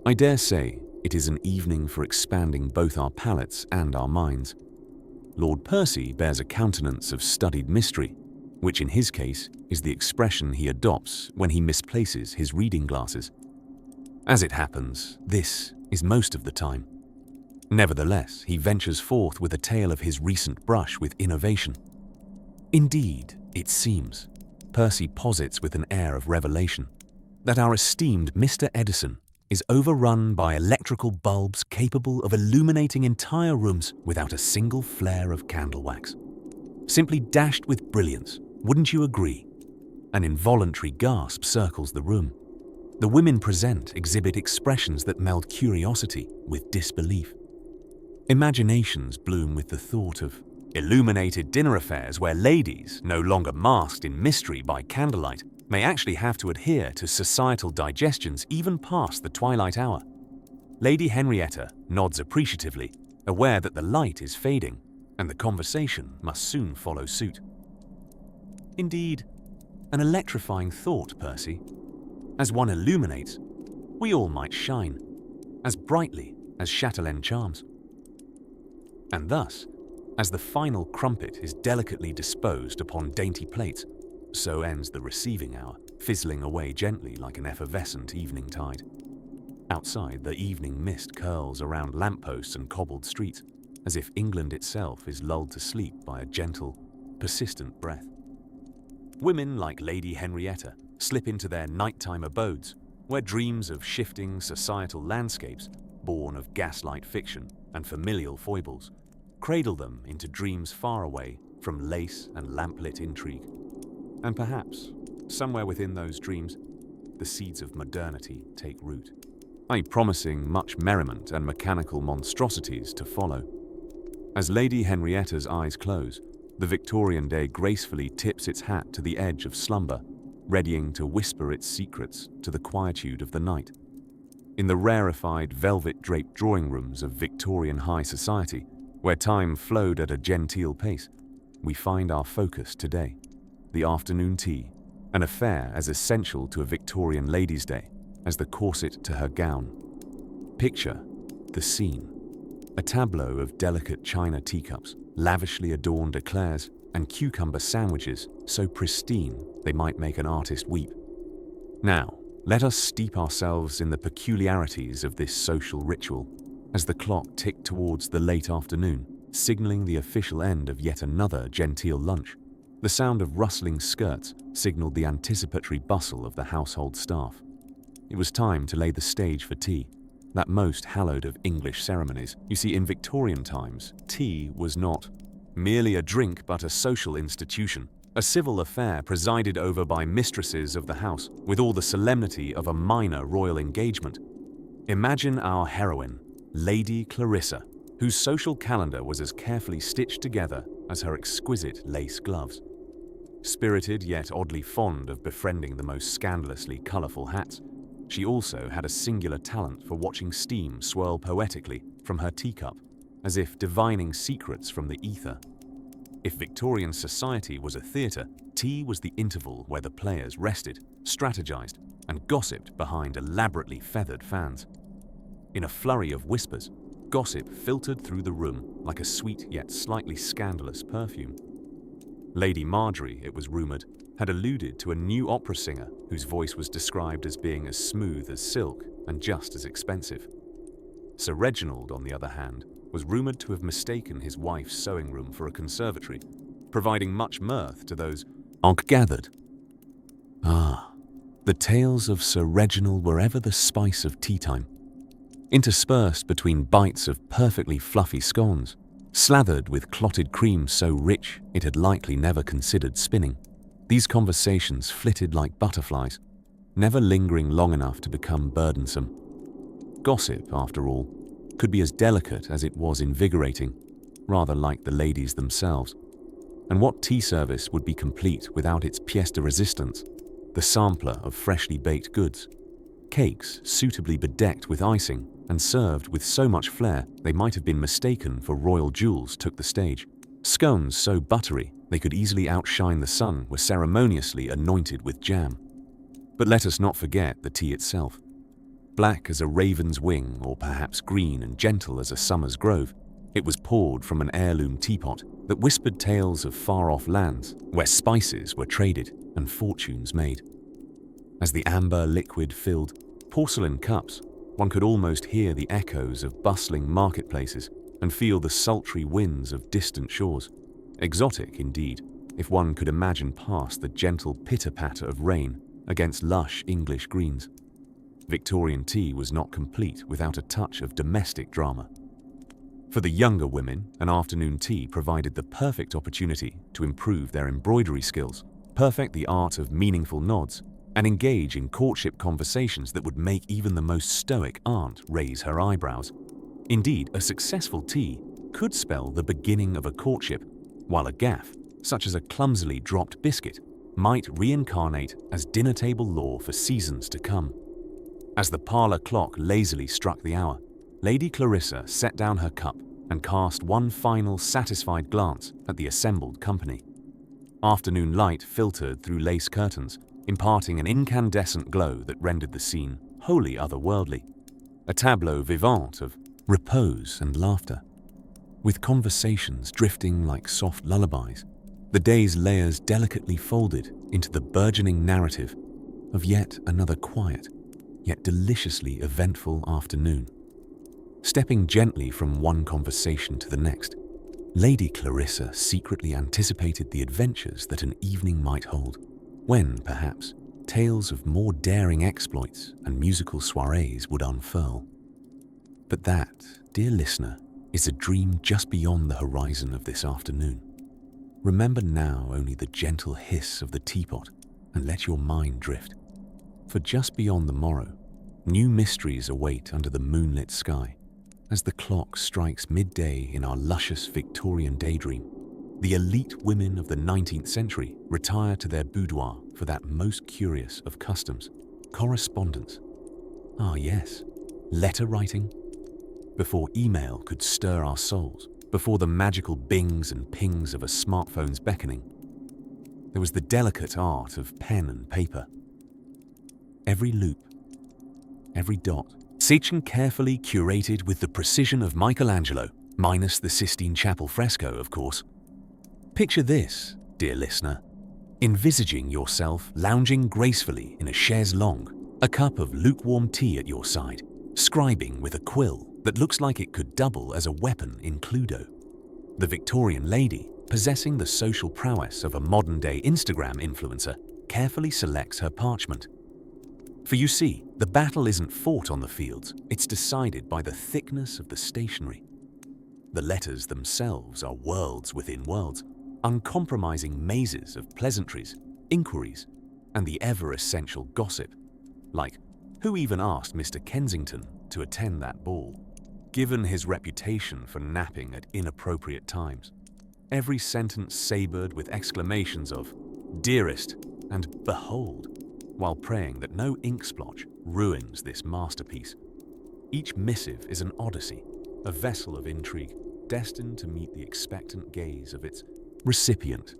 I dare say it is an evening for expanding both our palates and our minds." Lord Percy bears a countenance of studied mystery, which in his case is the expression he adopts when he misplaces his reading glasses. As it happens, this is most of the time. Nevertheless, he ventures forth with a tale of his recent brush with innovation. "Indeed, it seems," Percy posits with an air of revelation, "that our esteemed Mr. Edison is overrun by electrical bulbs capable of illuminating entire rooms without a single flare of candle wax. Simply dashed with brilliance, wouldn't you agree?" An involuntary gasp circles the room. The women present exhibit expressions that meld curiosity with disbelief. Imaginations bloom with the thought of illuminated dinner affairs where ladies, no longer masked in mystery by candlelight, may actually have to adhere to societal digestions even past the twilight hour. Lady Henrietta nods appreciatively, aware that the light is fading and the conversation must soon follow suit. "Indeed, an electrifying thought, Percy. As one illuminates, we all might shine, as brightly as chatelaine charms." And thus, as the final crumpet is delicately disposed upon dainty plates, so ends the receiving hour, fizzling away gently like an effervescent evening tide. Outside, the evening mist curls around lampposts and cobbled streets, as if England itself is lulled to sleep by a gentle, persistent breath. Women like Lady Henrietta slip into their nighttime abodes, where dreams of shifting societal landscapes, born of gaslight fiction and familial foibles, cradle them into dreams far away from lace and lamplit intrigue. And perhaps, somewhere within those dreams, the seeds of modernity take root, promising much merriment and mechanical monstrosities to follow. As Lady Henrietta's eyes close, the Victorian day gracefully tips its hat to the edge of slumber, readying to whisper its secrets to the quietude of the night. In the rarefied, velvet-draped drawing rooms of Victorian high society, where time flowed at a genteel pace, we find our focus today. The afternoon tea, an affair as essential to a Victorian lady's day as the corset to her gown. Picture the scene. A tableau of delicate china teacups, lavishly adorned eclairs, and cucumber sandwiches so pristine they might make an artist weep. Now, let us steep ourselves in the peculiarities of this social ritual as the clock ticked towards the late afternoon, signaling the official end of yet another genteel lunch. The sound of rustling skirts signaled the anticipatory bustle of the household staff. It was time to lay the stage for tea, that most hallowed of English ceremonies. You see, in Victorian times, tea was not merely a drink but a social institution, a civil affair presided over by mistresses of the house with all the solemnity of a minor royal engagement. Imagine our heroine, Lady Clarissa, whose social calendar was as carefully stitched together as her exquisite lace gloves. Spirited yet oddly fond of befriending the most scandalously colourful hats, she also had a singular talent for watching steam swirl poetically from her teacup, as if divining secrets from the ether. If Victorian society was a theatre, tea was the interval where the players rested, strategized, and gossiped behind elaborately feathered fans. In a flurry of whispers, gossip filtered through the room like a sweet yet slightly scandalous perfume. Lady Marjorie, it was rumoured, had alluded to a new opera singer whose voice was described as being as smooth as silk and just as expensive. Sir Reginald, on the other hand, was rumoured to have mistaken his wife's sewing room for a conservatory, providing much mirth to those gathered. Ah, the tales of Sir Reginald were ever the spice of tea time, interspersed between bites of perfectly fluffy scones, slathered with clotted cream so rich it had likely never considered spinning. These conversations flitted like butterflies, never lingering long enough to become burdensome. Gossip, after all, could be as delicate as it was invigorating, rather like the ladies themselves. And what tea service would be complete without its pièce de résistance, the sampler of freshly baked goods? Cakes suitably bedecked with icing and served with so much flair they might have been mistaken for royal jewels took the stage. Scones so buttery they could easily outshine the sun were ceremoniously anointed with jam. But let us not forget the tea itself. Black as a raven's wing, or perhaps green and gentle as a summer's grove, it was poured from an heirloom teapot that whispered tales of far-off lands where spices were traded and fortunes made. As the amber liquid filled porcelain cups, one could almost hear the echoes of bustling marketplaces and feel the sultry winds of distant shores. Exotic, indeed, if one could imagine past the gentle pitter-patter of rain against lush English greens. Victorian tea was not complete without a touch of domestic drama. For the younger women, an afternoon tea provided the perfect opportunity to improve their embroidery skills, perfect the art of meaningful nods, and engage in courtship conversations that would make even the most stoic aunt raise her eyebrows. Indeed, a successful tea could spell the beginning of a courtship, while a gaffe, such as a clumsily dropped biscuit, might reincarnate as dinner-table lore for seasons to come. As the parlour clock lazily struck the hour, Lady Clarissa set down her cup and cast one final satisfied glance at the assembled company. Afternoon light filtered through lace curtains, imparting an incandescent glow that rendered the scene wholly otherworldly, a tableau vivant of repose and laughter. With conversations drifting like soft lullabies, the day's layers delicately folded into the burgeoning narrative of yet another quiet, yet deliciously eventful afternoon. Stepping gently from one conversation to the next, Lady Clarissa secretly anticipated the adventures that an evening might hold, when, perhaps, tales of more daring exploits and musical soirees would unfurl. But that, dear listener, is a dream just beyond the horizon of this afternoon. Remember now only the gentle hiss of the teapot and let your mind drift. For just beyond the morrow, new mysteries await under the moonlit sky. As the clock strikes midday in our luscious Victorian daydream, the elite women of the 19th century retire to their boudoir for that most curious of customs, correspondence. Ah yes, letter writing. Before email could stir our souls, before the magical bings and pings of a smartphone's beckoning, there was the delicate art of pen and paper. Every loop, every dot, stitched and carefully curated with the precision of Michelangelo, minus the Sistine Chapel fresco, of course. Picture this, dear listener, envisaging yourself lounging gracefully in a chaise longue, a cup of lukewarm tea at your side, scribing with a quill that looks like it could double as a weapon in Cluedo. The Victorian lady, possessing the social prowess of a modern-day Instagram influencer, carefully selects her parchment. For you see, the battle isn't fought on the fields, it's decided by the thickness of the stationery. The letters themselves are worlds within worlds, uncompromising mazes of pleasantries, inquiries, and the ever-essential gossip, like, who even asked Mr. Kensington to attend that ball? Given his reputation for napping at inappropriate times, every sentence sabred with exclamations of, dearest, and behold, while praying that no ink splotch ruins this masterpiece. Each missive is an odyssey, a vessel of intrigue, destined to meet the expectant gaze of its recipient.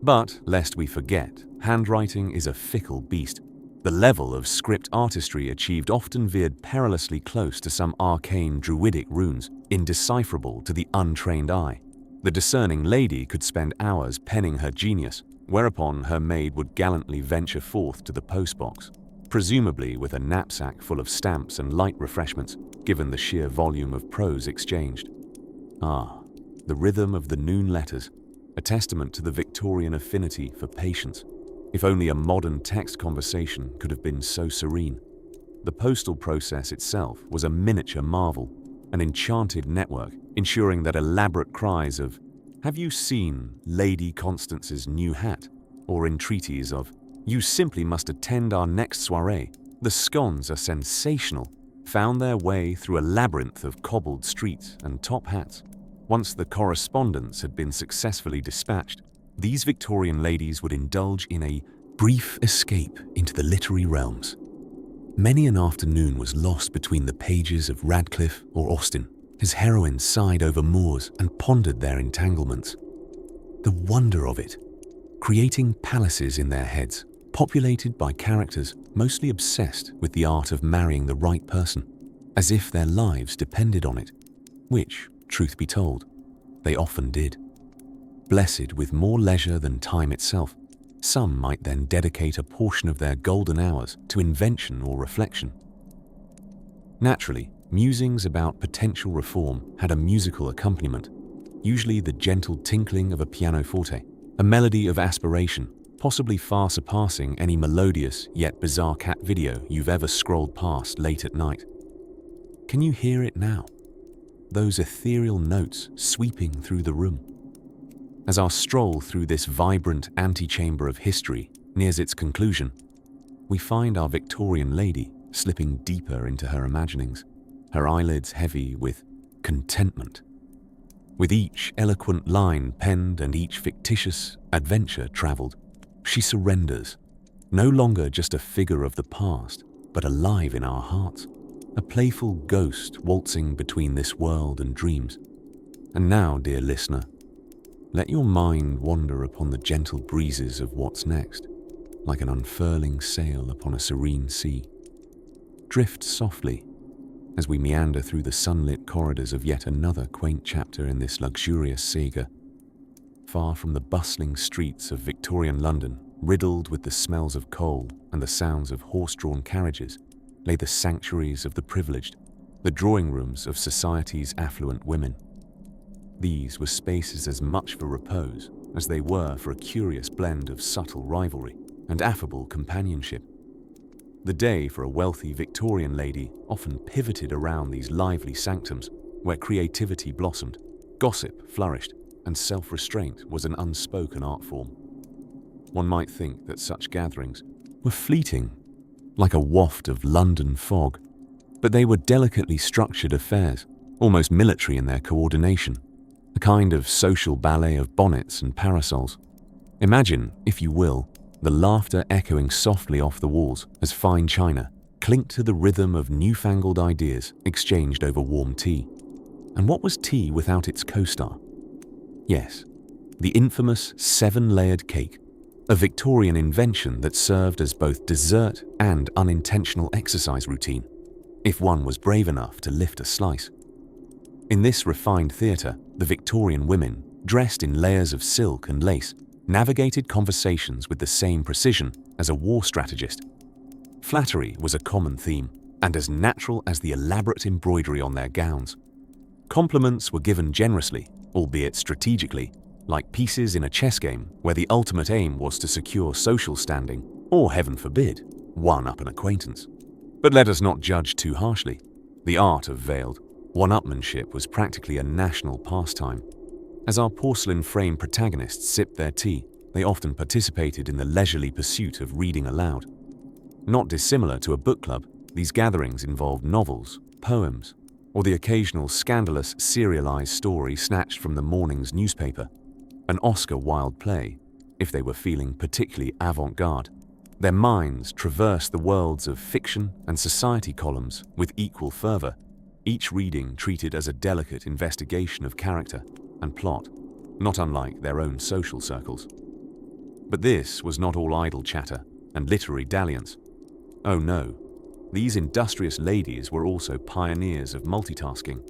But, lest we forget, handwriting is a fickle beast. The level of script artistry achieved often veered perilously close to some arcane druidic runes, indecipherable to the untrained eye. The discerning lady could spend hours penning her genius, whereupon her maid would gallantly venture forth to the postbox, presumably with a knapsack full of stamps and light refreshments, given the sheer volume of prose exchanged. Ah, the rhythm of the noon letters, a testament to the Victorian affinity for patience. If only a modern text conversation could have been so serene. The postal process itself was a miniature marvel, an enchanted network, ensuring that elaborate cries of, "Have you seen Lady Constance's new hat?" or entreaties of, You simply must attend our next soiree. The scones are sensational, found their way through a labyrinth of cobbled streets and top hats. Once the correspondence had been successfully dispatched, these Victorian ladies would indulge in a brief escape into the literary realms. Many an afternoon was lost between the pages of Radcliffe or Austen. His heroines sighed over moors and pondered their entanglements. The wonder of it, creating palaces in their heads, populated by characters mostly obsessed with the art of marrying the right person, as if their lives depended on it, which, truth be told, they often did. Blessed with more leisure than time itself, some might then dedicate a portion of their golden hours to invention or reflection. Naturally, musings about potential reform had a musical accompaniment, usually the gentle tinkling of a pianoforte, a melody of aspiration, possibly far surpassing any melodious yet bizarre cat video you've ever scrolled past late at night. Can you hear it now? Those ethereal notes sweeping through the room. As our stroll through this vibrant antechamber of history nears its conclusion, we find our Victorian lady slipping deeper into her imaginings, her eyelids heavy with contentment. With each eloquent line penned and each fictitious adventure travelled, she surrenders, no longer just a figure of the past, but alive in our hearts, a playful ghost waltzing between this world and dreams. And now, dear listener, let your mind wander upon the gentle breezes of what's next, like an unfurling sail upon a serene sea. Drift softly as we meander through the sunlit corridors of yet another quaint chapter in this luxurious saga. Far from the bustling streets of Victorian London, riddled with the smells of coal and the sounds of horse-drawn carriages, lay the sanctuaries of the privileged, the drawing rooms of society's affluent women. These were spaces as much for repose as they were for a curious blend of subtle rivalry and affable companionship. The day for a wealthy Victorian lady often pivoted around these lively sanctums where creativity blossomed, gossip flourished, and self-restraint was an unspoken art form. One might think that such gatherings were fleeting, like a waft of London fog, but they were delicately structured affairs, almost military in their coordination, a kind of social ballet of bonnets and parasols. Imagine, if you will, the laughter echoing softly off the walls as fine china clinked to the rhythm of newfangled ideas exchanged over warm tea. And what was tea without its co-star? Yes, the infamous 7-layered cake, a Victorian invention that served as both dessert and unintentional exercise routine, if one was brave enough to lift a slice. In this refined theatre, the Victorian women, dressed in layers of silk and lace, navigated conversations with the same precision as a war strategist. Flattery was a common theme, and as natural as the elaborate embroidery on their gowns. Compliments were given generously, albeit strategically, like pieces in a chess game where the ultimate aim was to secure social standing, or heaven forbid, one-up an acquaintance. But let us not judge too harshly. The art of veiled one-upmanship was practically a national pastime. As our porcelain-frame protagonists sipped their tea, they often participated in the leisurely pursuit of reading aloud. Not dissimilar to a book club, these gatherings involved novels, poems, or the occasional scandalous serialized story snatched from the morning's newspaper, an Oscar-wild play, if they were feeling particularly avant-garde. Their minds traversed the worlds of fiction and society columns with equal fervor, each reading treated as a delicate investigation of character and plot, not unlike their own social circles. But this was not all idle chatter and literary dalliance. Oh no, these industrious ladies were also pioneers of multitasking.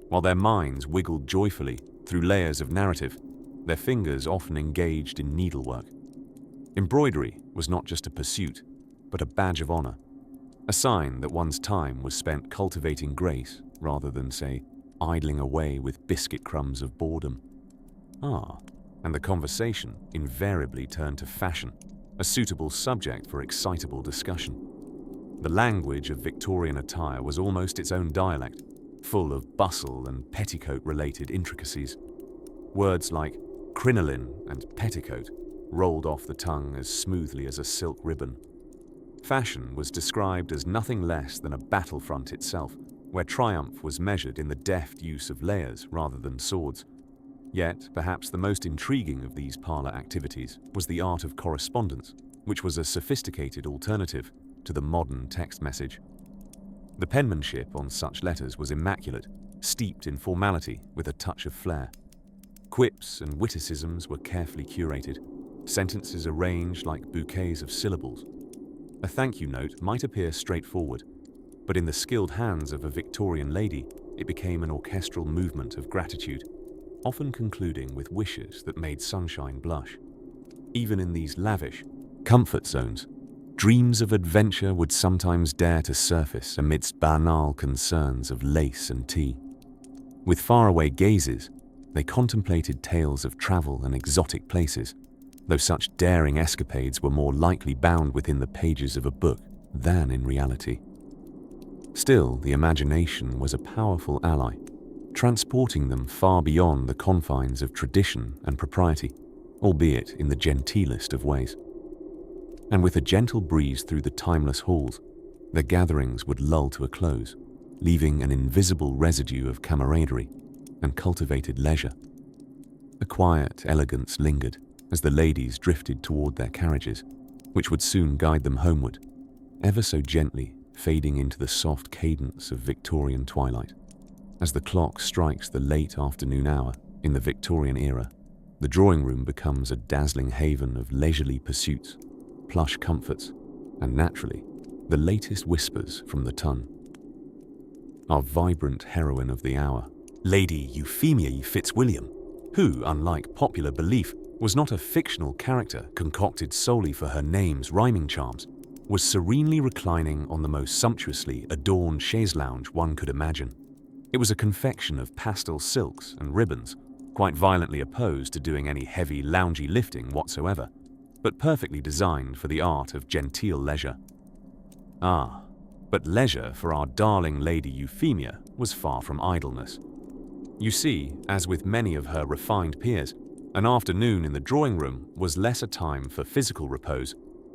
While their minds wiggled joyfully through layers of narrative, their fingers often engaged in needlework. Embroidery was not just a pursuit, but a badge of honor, a sign that one's time was spent cultivating grace rather than, say, idling away with biscuit crumbs of boredom. And the conversation invariably turned to fashion, a suitable subject for excitable discussion. The language of Victorian attire was almost its own dialect, full of bustle and petticoat-related intricacies. Words like crinoline and petticoat rolled off the tongue as smoothly as a silk ribbon. Fashion was described as nothing less than a battlefront itself, where triumph was measured in the deft use of layers rather than swords. Yet, perhaps the most intriguing of these parlor activities was the art of correspondence, which was a sophisticated alternative to the modern text message. The penmanship on such letters was immaculate, steeped in formality with a touch of flair. Quips and witticisms were carefully curated, sentences arranged like bouquets of syllables. A thank you note might appear straightforward, but in the skilled hands of a Victorian lady, it became an orchestral movement of gratitude, often concluding with wishes that made sunshine blush. Even in these lavish comfort zones, dreams of adventure would sometimes dare to surface amidst banal concerns of lace and tea. With faraway gazes, they contemplated tales of travel and exotic places, though such daring escapades were more likely bound within the pages of a book than in reality. Still, the imagination was a powerful ally, transporting them far beyond the confines of tradition and propriety, albeit in the genteelest of ways. And with a gentle breeze through the timeless halls, the gatherings would lull to a close, leaving an invisible residue of camaraderie and cultivated leisure. A quiet elegance lingered as the ladies drifted toward their carriages, which would soon guide them homeward, ever so gently fading into the soft cadence of Victorian twilight. As the clock strikes the late afternoon hour in the Victorian era, the drawing room becomes a dazzling haven of leisurely pursuits, plush comforts, and naturally, the latest whispers from the ton. Our vibrant heroine of the hour, Lady Euphemia Fitzwilliam, who, unlike popular belief, was not a fictional character concocted solely for her name's rhyming charms, was serenely reclining on the most sumptuously adorned chaise lounge one could imagine. It was a confection of pastel silks and ribbons, quite violently opposed to doing any heavy, loungy lifting whatsoever, but perfectly designed for the art of genteel leisure. Ah, but leisure for our darling Lady Euphemia was far from idleness. You see, as with many of her refined peers, an afternoon in the drawing room was less a time for physical repose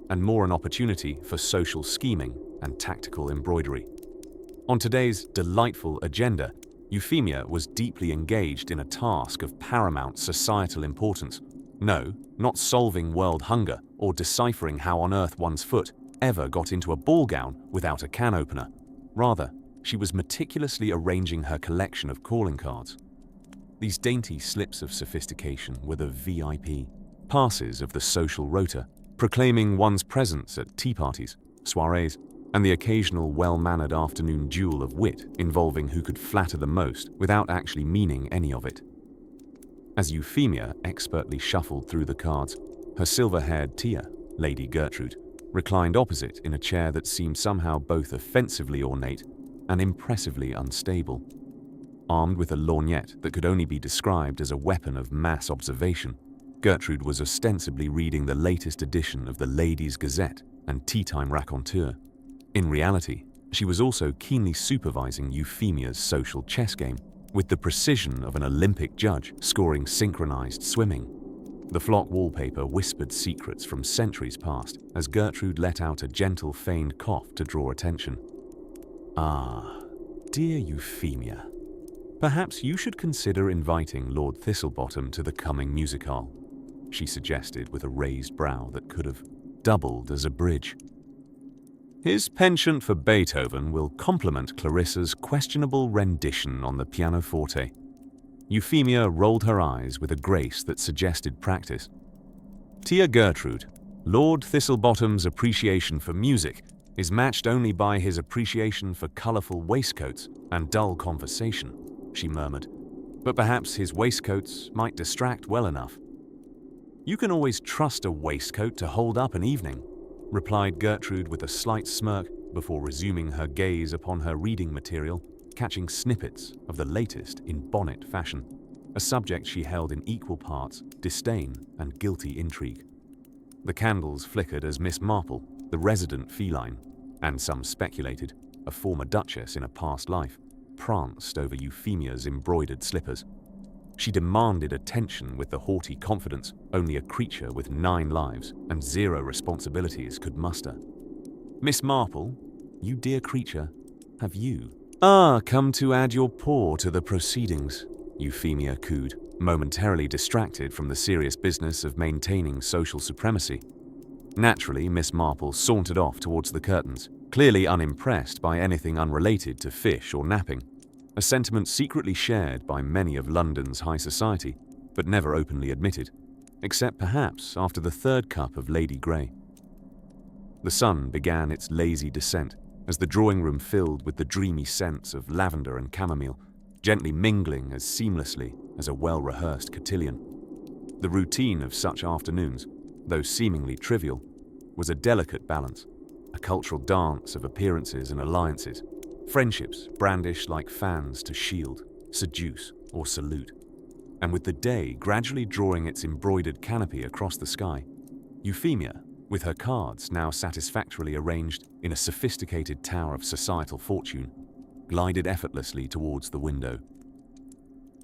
and more an opportunity for social scheming and tactical embroidery. On today's delightful agenda, Euphemia was deeply engaged in a task of paramount societal importance. No, not solving world hunger or deciphering how on earth one's foot ever got into a ball gown without a can opener. Rather, she was meticulously arranging her collection of calling cards. These dainty slips of sophistication were the VIP passes of the social rota, proclaiming one's presence at tea parties, soirees, and the occasional well-mannered afternoon duel of wit involving who could flatter the most without actually meaning any of it. As Euphemia expertly shuffled through the cards, her silver-haired tia, Lady Gertrude, reclined opposite in a chair that seemed somehow both offensively ornate and impressively unstable. Armed with a lorgnette that could only be described as a weapon of mass observation, Gertrude was ostensibly reading the latest edition of the Ladies' Gazette and Tea Time Raconteur. In reality, she was also keenly supervising Euphemia's social chess game, with the precision of an Olympic judge scoring synchronized swimming. The flock wallpaper whispered secrets from centuries past as Gertrude let out a gentle feigned cough to draw attention. Ah, dear Euphemia, perhaps you should consider inviting Lord Thistlebottom to the coming musicale, she suggested with a raised brow that could have doubled as a bridge. His penchant for Beethoven will complement Clarissa's questionable rendition on the pianoforte. Euphemia rolled her eyes with a grace that suggested practice. Tia Gertrude, Lord Thistlebottom's appreciation for music is matched only by his appreciation for colourful waistcoats and dull conversation, she murmured. But perhaps his waistcoats might distract well enough. You can always trust a waistcoat to hold up an evening, replied Gertrude with a slight smirk before resuming her gaze upon her reading material, catching snippets of the latest in bonnet fashion, a subject she held in equal parts disdain and guilty intrigue. The candles flickered as Miss Marple, the resident feline, and some speculated, a former duchess in a past life, pranced over Euphemia's embroidered slippers. She demanded attention with the haughty confidence only a creature with 9 lives and 0 responsibilities could muster. "Miss Marple, you dear creature, have you come to add your paw to the proceedings?" Euphemia cooed, momentarily distracted from the serious business of maintaining social supremacy. Naturally, Miss Marple sauntered off towards the curtains, clearly unimpressed by anything unrelated to fish or napping, a sentiment secretly shared by many of London's high society, but never openly admitted, except perhaps after the 3rd cup of Lady Grey. The sun began its lazy descent as the drawing room filled with the dreamy scents of lavender and chamomile, gently mingling as seamlessly as a well-rehearsed cotillion. The routine of such afternoons, though seemingly trivial, was a delicate balance, a cultural dance of appearances and alliances, friendships brandished like fans to shield, seduce, or salute. And with the day gradually drawing its embroidered canopy across the sky, Euphemia, with her cards now satisfactorily arranged in a sophisticated tower of societal fortune, glided effortlessly towards the window.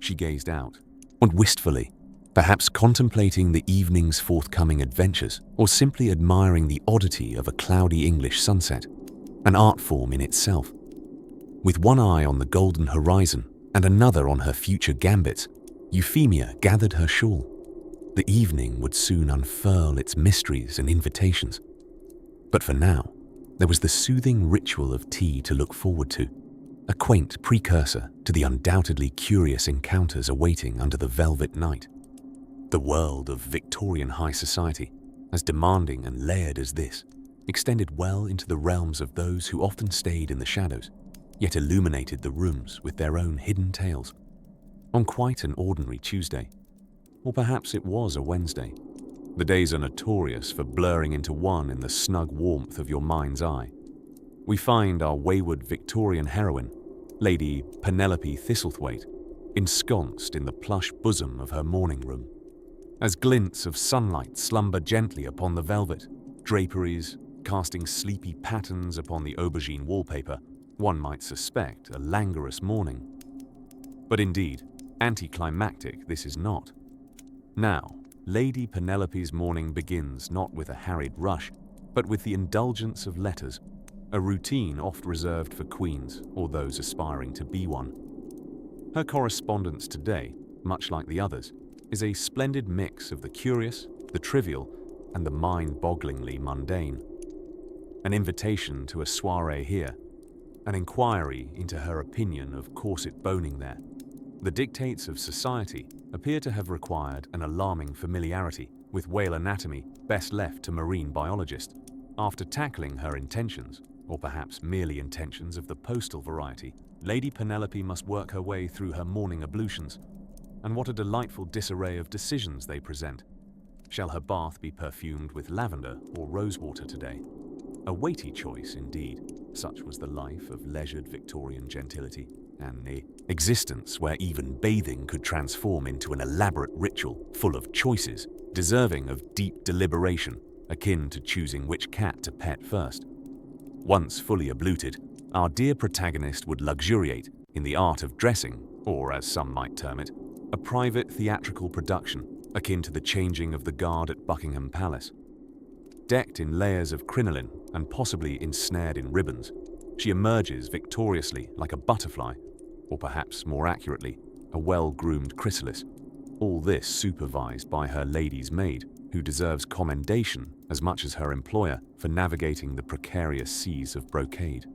She gazed out, and wistfully, perhaps contemplating the evening's forthcoming adventures, or simply admiring the oddity of a cloudy English sunset, an art form in itself. With one eye on the golden horizon and another on her future gambits, Euphemia gathered her shawl. The evening would soon unfurl its mysteries and invitations. But for now, there was the soothing ritual of tea to look forward to, a quaint precursor to the undoubtedly curious encounters awaiting under the velvet night. The world of Victorian high society, as demanding and layered as this, extended well into the realms of those who often stayed in the shadows, yet illuminated the rooms with their own hidden tales. On quite an ordinary Tuesday, or perhaps it was a Wednesday, the days are notorious for blurring into one in the snug warmth of your mind's eye, we find our wayward Victorian heroine, Lady Penelope Thistlethwaite, ensconced in the plush bosom of her morning room. As glints of sunlight slumber gently upon the velvet, draperies casting sleepy patterns upon the aubergine wallpaper, one might suspect a languorous morning. But indeed, anticlimactic this is not. Now, Lady Penelope's morning begins not with a harried rush, but with the indulgence of letters, a routine oft reserved for queens or those aspiring to be one. Her correspondence today, much like the others, is a splendid mix of the curious, the trivial, and the mind-bogglingly mundane. An invitation to a soirée here, an inquiry into her opinion of corset boning there. The dictates of society appear to have required an alarming familiarity with whale anatomy best left to marine biologists. After tackling her intentions, or perhaps merely intentions of the postal variety, Lady Penelope must work her way through her morning ablutions. And what a delightful disarray of decisions they present. Shall her bath be perfumed with lavender or rosewater today? A weighty choice indeed. Such was the life of leisured Victorian gentility, and the existence where even bathing could transform into an elaborate ritual full of choices, deserving of deep deliberation, akin to choosing which cat to pet first. Once fully abluted, our dear protagonist would luxuriate in the art of dressing, or as some might term it, a private theatrical production, akin to the changing of the guard at Buckingham Palace. Decked in layers of crinoline and possibly ensnared in ribbons, she emerges victoriously like a butterfly, or perhaps more accurately, a well-groomed chrysalis. All this supervised by her lady's maid, who deserves commendation as much as her employer for navigating the precarious seas of brocade.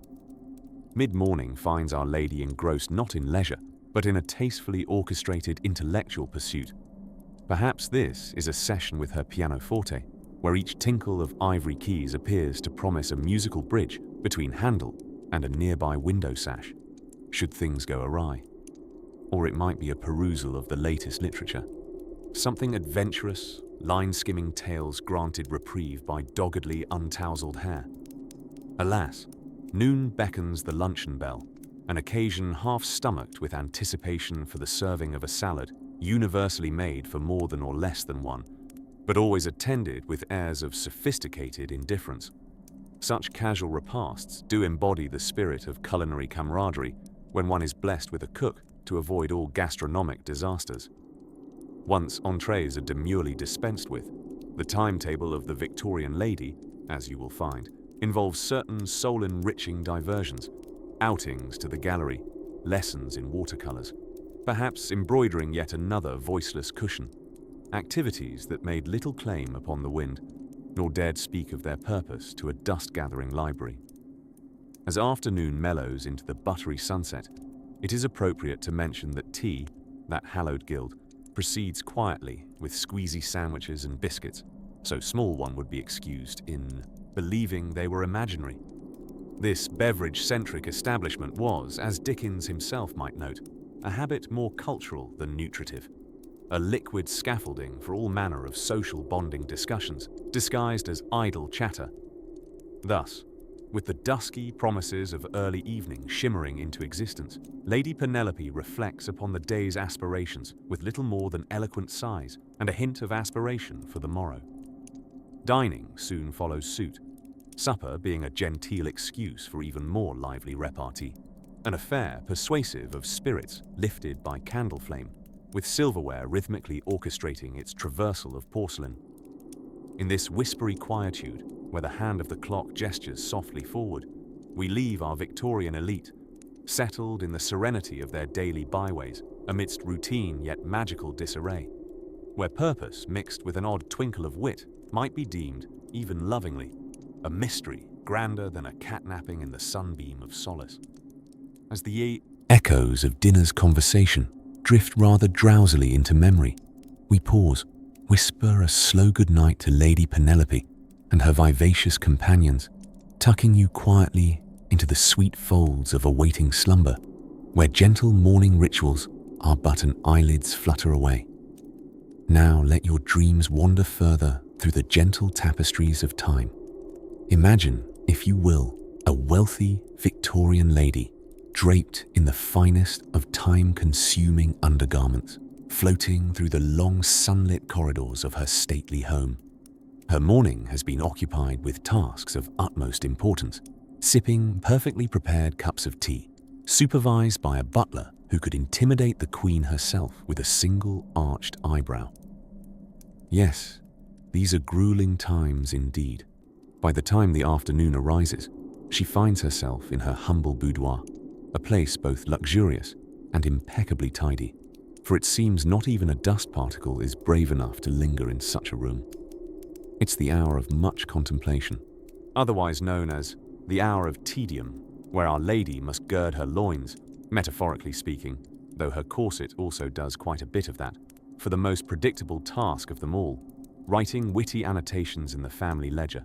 Mid-morning finds our lady engrossed not in leisure, but in a tastefully orchestrated intellectual pursuit. Perhaps this is a session with her pianoforte, where each tinkle of ivory keys appears to promise a musical bridge between Handel and a nearby window sash, should things go awry. Or it might be a perusal of the latest literature, something adventurous, line-skimming tales granted reprieve by doggedly untowseled hair. Alas, noon beckons the luncheon bell, an occasion half-stomached with anticipation for the serving of a salad, universally made for more than or less than one, but always attended with airs of sophisticated indifference. Such casual repasts do embody the spirit of culinary camaraderie when one is blessed with a cook to avoid all gastronomic disasters. Once entrees are demurely dispensed with, the timetable of the Victorian lady, as you will find, involves certain soul-enriching diversions, outings to the gallery, lessons in watercolors, perhaps embroidering yet another voiceless cushion, activities that made little claim upon the wind, nor dared speak of their purpose to a dust-gathering library. As afternoon mellows into the buttery sunset, it is appropriate to mention that tea, that hallowed guild, proceeds quietly with squeezy sandwiches and biscuits, so small one would be excused in believing they were imaginary. This beverage-centric establishment was, as Dickens himself might note, a habit more cultural than nutritive, a liquid scaffolding for all manner of social bonding discussions, disguised as idle chatter. Thus, with the dusky promises of early evening shimmering into existence, Lady Penelope reflects upon the day's aspirations with little more than eloquent sighs and a hint of aspiration for the morrow. Dining soon follows suit, supper being a genteel excuse for even more lively repartee, an affair persuasive of spirits lifted by candle flame, with silverware rhythmically orchestrating its traversal of porcelain. In this whispery quietude, where the hand of the clock gestures softly forward, we leave our Victorian elite, settled in the serenity of their daily byways, amidst routine yet magical disarray, where purpose mixed with an odd twinkle of wit might be deemed, even lovingly, a mystery grander than a catnapping in the sunbeam of solace. As the echoes of dinner's conversation drift rather drowsily into memory, we pause, whisper a slow goodnight to Lady Penelope and her vivacious companions, tucking you quietly into the sweet folds of awaiting slumber, where gentle morning rituals are but an eyelid's flutter away. Now let your dreams wander further through the gentle tapestries of time. Imagine, if you will, a wealthy Victorian lady draped in the finest of time-consuming undergarments, floating through the long sunlit corridors of her stately home. Her morning has been occupied with tasks of utmost importance, sipping perfectly prepared cups of tea, supervised by a butler who could intimidate the Queen herself with a single arched eyebrow. Yes, these are grueling times indeed. By the time the afternoon arises, she finds herself in her humble boudoir, a place both luxurious and impeccably tidy, for it seems not even a dust particle is brave enough to linger in such a room. It's the hour of much contemplation, otherwise known as the hour of tedium, where Our Lady must gird her loins, metaphorically speaking, though her corset also does quite a bit of that, for the most predictable task of them all, writing witty annotations in the family ledger.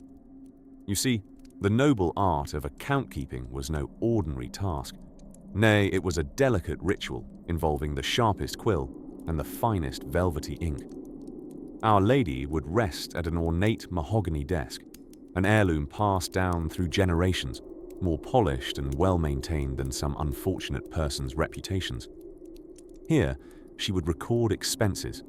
You see, the noble art of account-keeping was no ordinary task. Nay, it was a delicate ritual involving the sharpest quill and the finest velvety ink. Our Lady would rest at an ornate mahogany desk, an heirloom passed down through generations, more polished and well-maintained than some unfortunate person's reputations. Here, she would record expenses,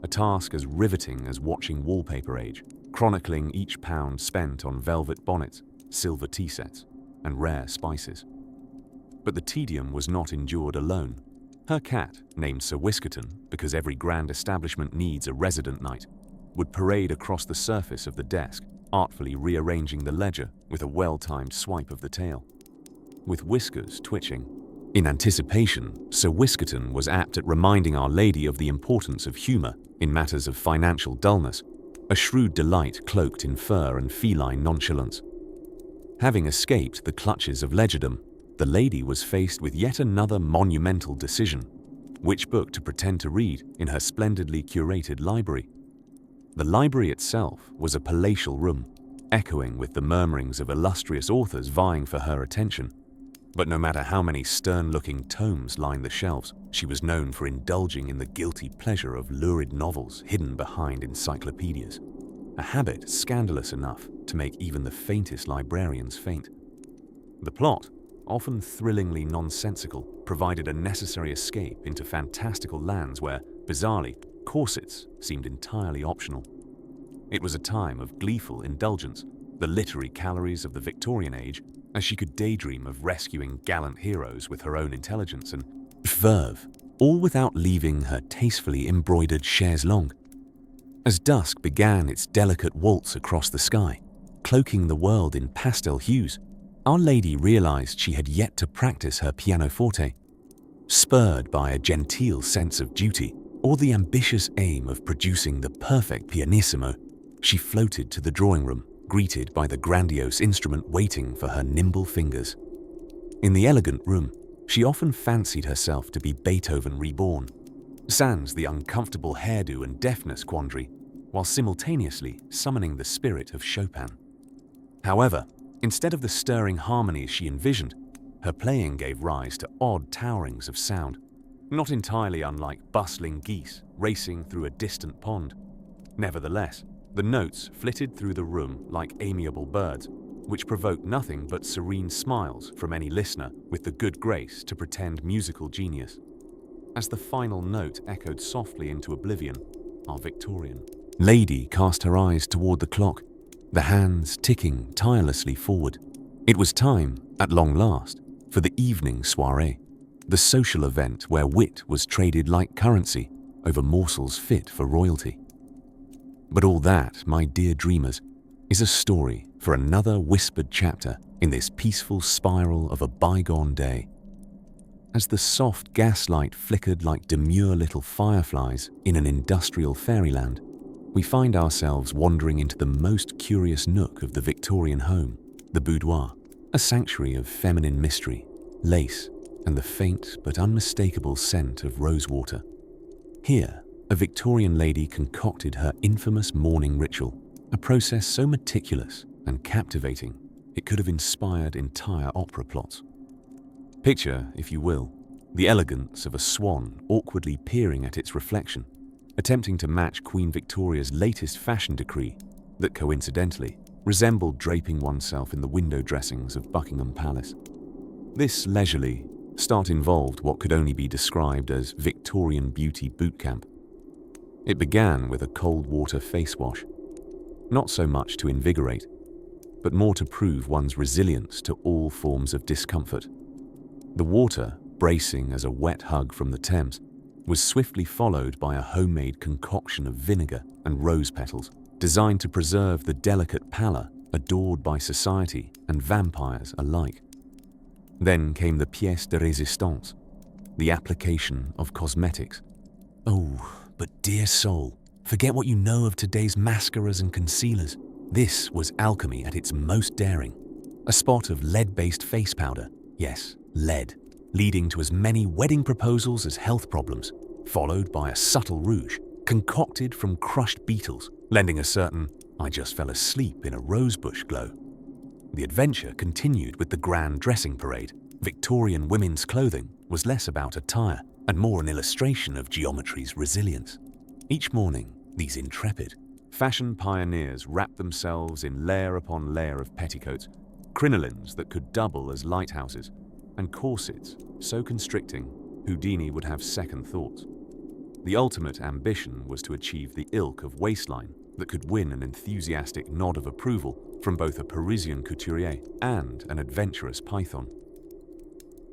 a task as riveting as watching wallpaper age, chronicling each pound spent on velvet bonnets, silver tea sets, and rare spices. But the tedium was not endured alone. Her cat, named Sir Whiskerton, because every grand establishment needs a resident knight, would parade across the surface of the desk, artfully rearranging the ledger with a well-timed swipe of the tail. With whiskers twitching. In anticipation, Sir Whiskerton was apt at reminding Our Lady of the importance of humour in matters of financial dullness, a shrewd delight cloaked in fur and feline nonchalance. Having escaped the clutches of ledgerdom, the lady was faced with yet another monumental decision: which book to pretend to read in her splendidly curated library. The library itself was a palatial room, echoing with the murmurings of illustrious authors vying for her attention. But no matter how many stern-looking tomes lined the shelves, she was known for indulging in the guilty pleasure of lurid novels hidden behind encyclopedias, a habit scandalous enough to make even the faintest librarians faint. The plot, often thrillingly nonsensical, provided a necessary escape into fantastical lands where, bizarrely, corsets seemed entirely optional. It was a time of gleeful indulgence, the literary calories of the Victorian age, as she could daydream of rescuing gallant heroes with her own intelligence and verve all without leaving her tastefully embroidered chaise longue. As dusk began its delicate waltz across the sky, cloaking the world in pastel hues, Our Lady realized she had yet to practice her pianoforte. Spurred by a genteel sense of duty or the ambitious aim of producing the perfect pianissimo, she floated to the drawing room, greeted by the grandiose instrument waiting for her nimble fingers. In the elegant room, she often fancied herself to be Beethoven reborn, sans the uncomfortable hairdo and deafness quandary, while simultaneously summoning the spirit of Chopin. However, instead of the stirring harmonies she envisioned, her playing gave rise to odd towerings of sound, not entirely unlike bustling geese racing through a distant pond. Nevertheless, the notes flitted through the room like amiable birds, which provoked nothing but serene smiles from any listener with the good grace to pretend musical genius. As the final note echoed softly into oblivion, our Victorian lady cast her eyes toward the clock, the hands ticking tirelessly forward. It was time, at long last, for the evening soirée, the social event where wit was traded like currency over morsels fit for royalty. But all that, my dear dreamers, is a story for another whispered chapter in this peaceful spiral of a bygone day. As the soft gaslight flickered like demure little fireflies in an industrial fairyland, we find ourselves wandering into the most curious nook of the Victorian home, the boudoir, a sanctuary of feminine mystery, lace, and the faint but unmistakable scent of rosewater. Here, a Victorian lady concocted her infamous morning ritual, a process so meticulous and captivating it could have inspired entire opera plots. Picture, if you will, the elegance of a swan awkwardly peering at its reflection, attempting to match Queen Victoria's latest fashion decree that coincidentally resembled draping oneself in the window dressings of Buckingham Palace. This leisurely start involved what could only be described as Victorian beauty boot camp. It began with a cold water face wash, not so much to invigorate, but more to prove one's resilience to all forms of discomfort. The water, bracing as a wet hug from the Thames, was swiftly followed by a homemade concoction of vinegar and rose petals, designed to preserve the delicate pallor adored by society and vampires alike. Then came the pièce de résistance, the application of cosmetics. Oh, but dear soul, forget what you know of today's mascaras and concealers. This was alchemy at its most daring. A spot of lead-based face powder, yes, lead, leading to as many wedding proposals as health problems, followed by a subtle rouge, concocted from crushed beetles, lending a certain "I just fell asleep in a rosebush" glow. The adventure continued with the grand dressing parade. Victorian women's clothing was less about attire and more an illustration of geometry's resilience. Each morning, these intrepid fashion pioneers wrapped themselves in layer upon layer of petticoats, crinolines that could double as lighthouses, and corsets so constricting Houdini would have second thoughts. The ultimate ambition was to achieve the ilk of waistline that could win an enthusiastic nod of approval from both a Parisian couturier and an adventurous python.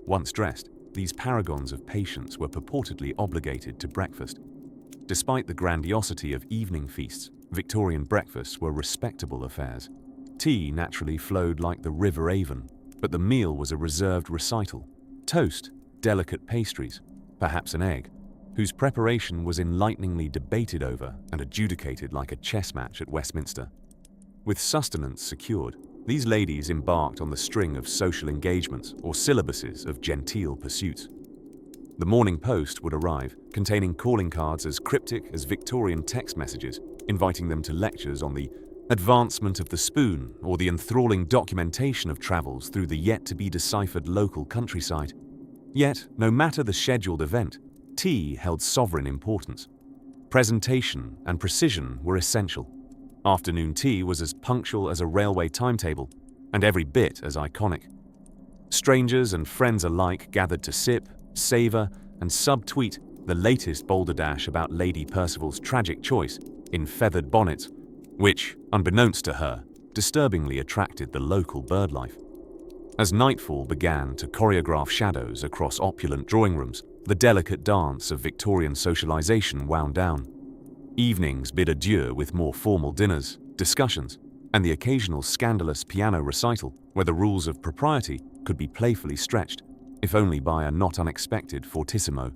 Once dressed, these paragons of patience were purportedly obligated to breakfast. Despite the grandiosity of evening feasts, Victorian breakfasts were respectable affairs. Tea naturally flowed like the River Avon, but the meal was a reserved recital. Toast, delicate pastries, perhaps an egg, whose preparation was enlighteningly debated over and adjudicated like a chess match at Westminster. With sustenance secured, these ladies embarked on the string of social engagements or syllabuses of genteel pursuits. The Morning Post would arrive, containing calling cards as cryptic as Victorian text messages, inviting them to lectures on the advancement of the spoon or the enthralling documentation of travels through the yet-to-be-deciphered local countryside. Yet, no matter the scheduled event, tea held sovereign importance. Presentation and precision were essential. Afternoon tea was as punctual as a railway timetable, and every bit as iconic. Strangers and friends alike gathered to sip, savor, and subtweet the latest balderdash about Lady Percival's tragic choice in feathered bonnets, which, unbeknownst to her, disturbingly attracted the local birdlife. As nightfall began to choreograph shadows across opulent drawing rooms, the delicate dance of Victorian socialization wound down. Evenings bid adieu with more formal dinners, discussions, and the occasional scandalous piano recital where the rules of propriety could be playfully stretched, if only by a not unexpected fortissimo.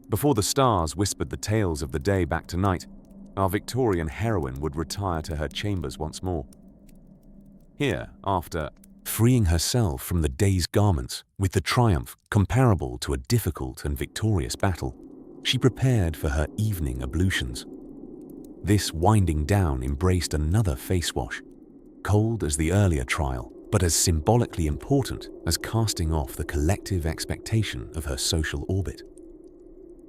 Before the stars whispered the tales of the day back to night, our Victorian heroine would retire to her chambers once more. Here, after freeing herself from the day's garments with the triumph comparable to a difficult and victorious battle, she prepared for her evening ablutions. This winding down embraced another face wash, cold as the earlier trial, but as symbolically important as casting off the collective expectation of her social orbit.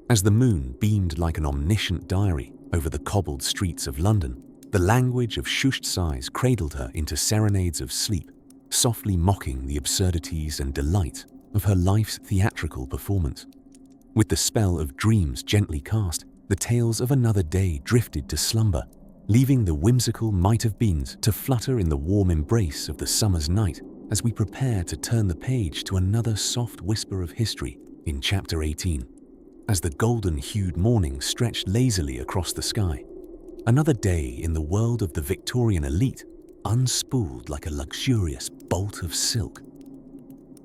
As the moon beamed like an omniscient diary over the cobbled streets of London, the language of shushed sighs cradled her into serenades of sleep, softly mocking the absurdities and delight of her life's theatrical performance. With the spell of dreams gently cast, the tales of another day drifted to slumber, leaving the whimsical might-have-beens to flutter in the warm embrace of the summer's night as we prepare to turn the page to another soft whisper of history in Chapter 18. As the golden-hued morning stretched lazily across the sky, another day in the world of the Victorian elite unspooled like a luxurious bolt of silk.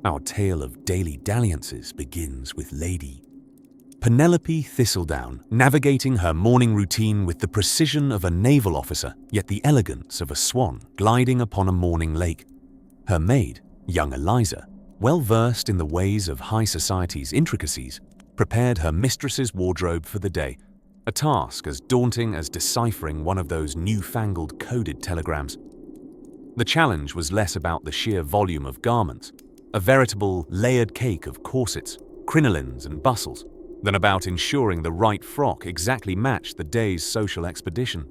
Our tale of daily dalliances begins with Lady Penelope Thistledown, navigating her morning routine with the precision of a naval officer, yet the elegance of a swan gliding upon a morning lake. Her maid, young Eliza, well versed in the ways of high society's intricacies, prepared her mistress's wardrobe for the day, a task as daunting as deciphering one of those newfangled coded telegrams. The challenge was less about the sheer volume of garments, a veritable layered cake of corsets, crinolines and bustles, than about ensuring the right frock exactly matched the day's social expedition.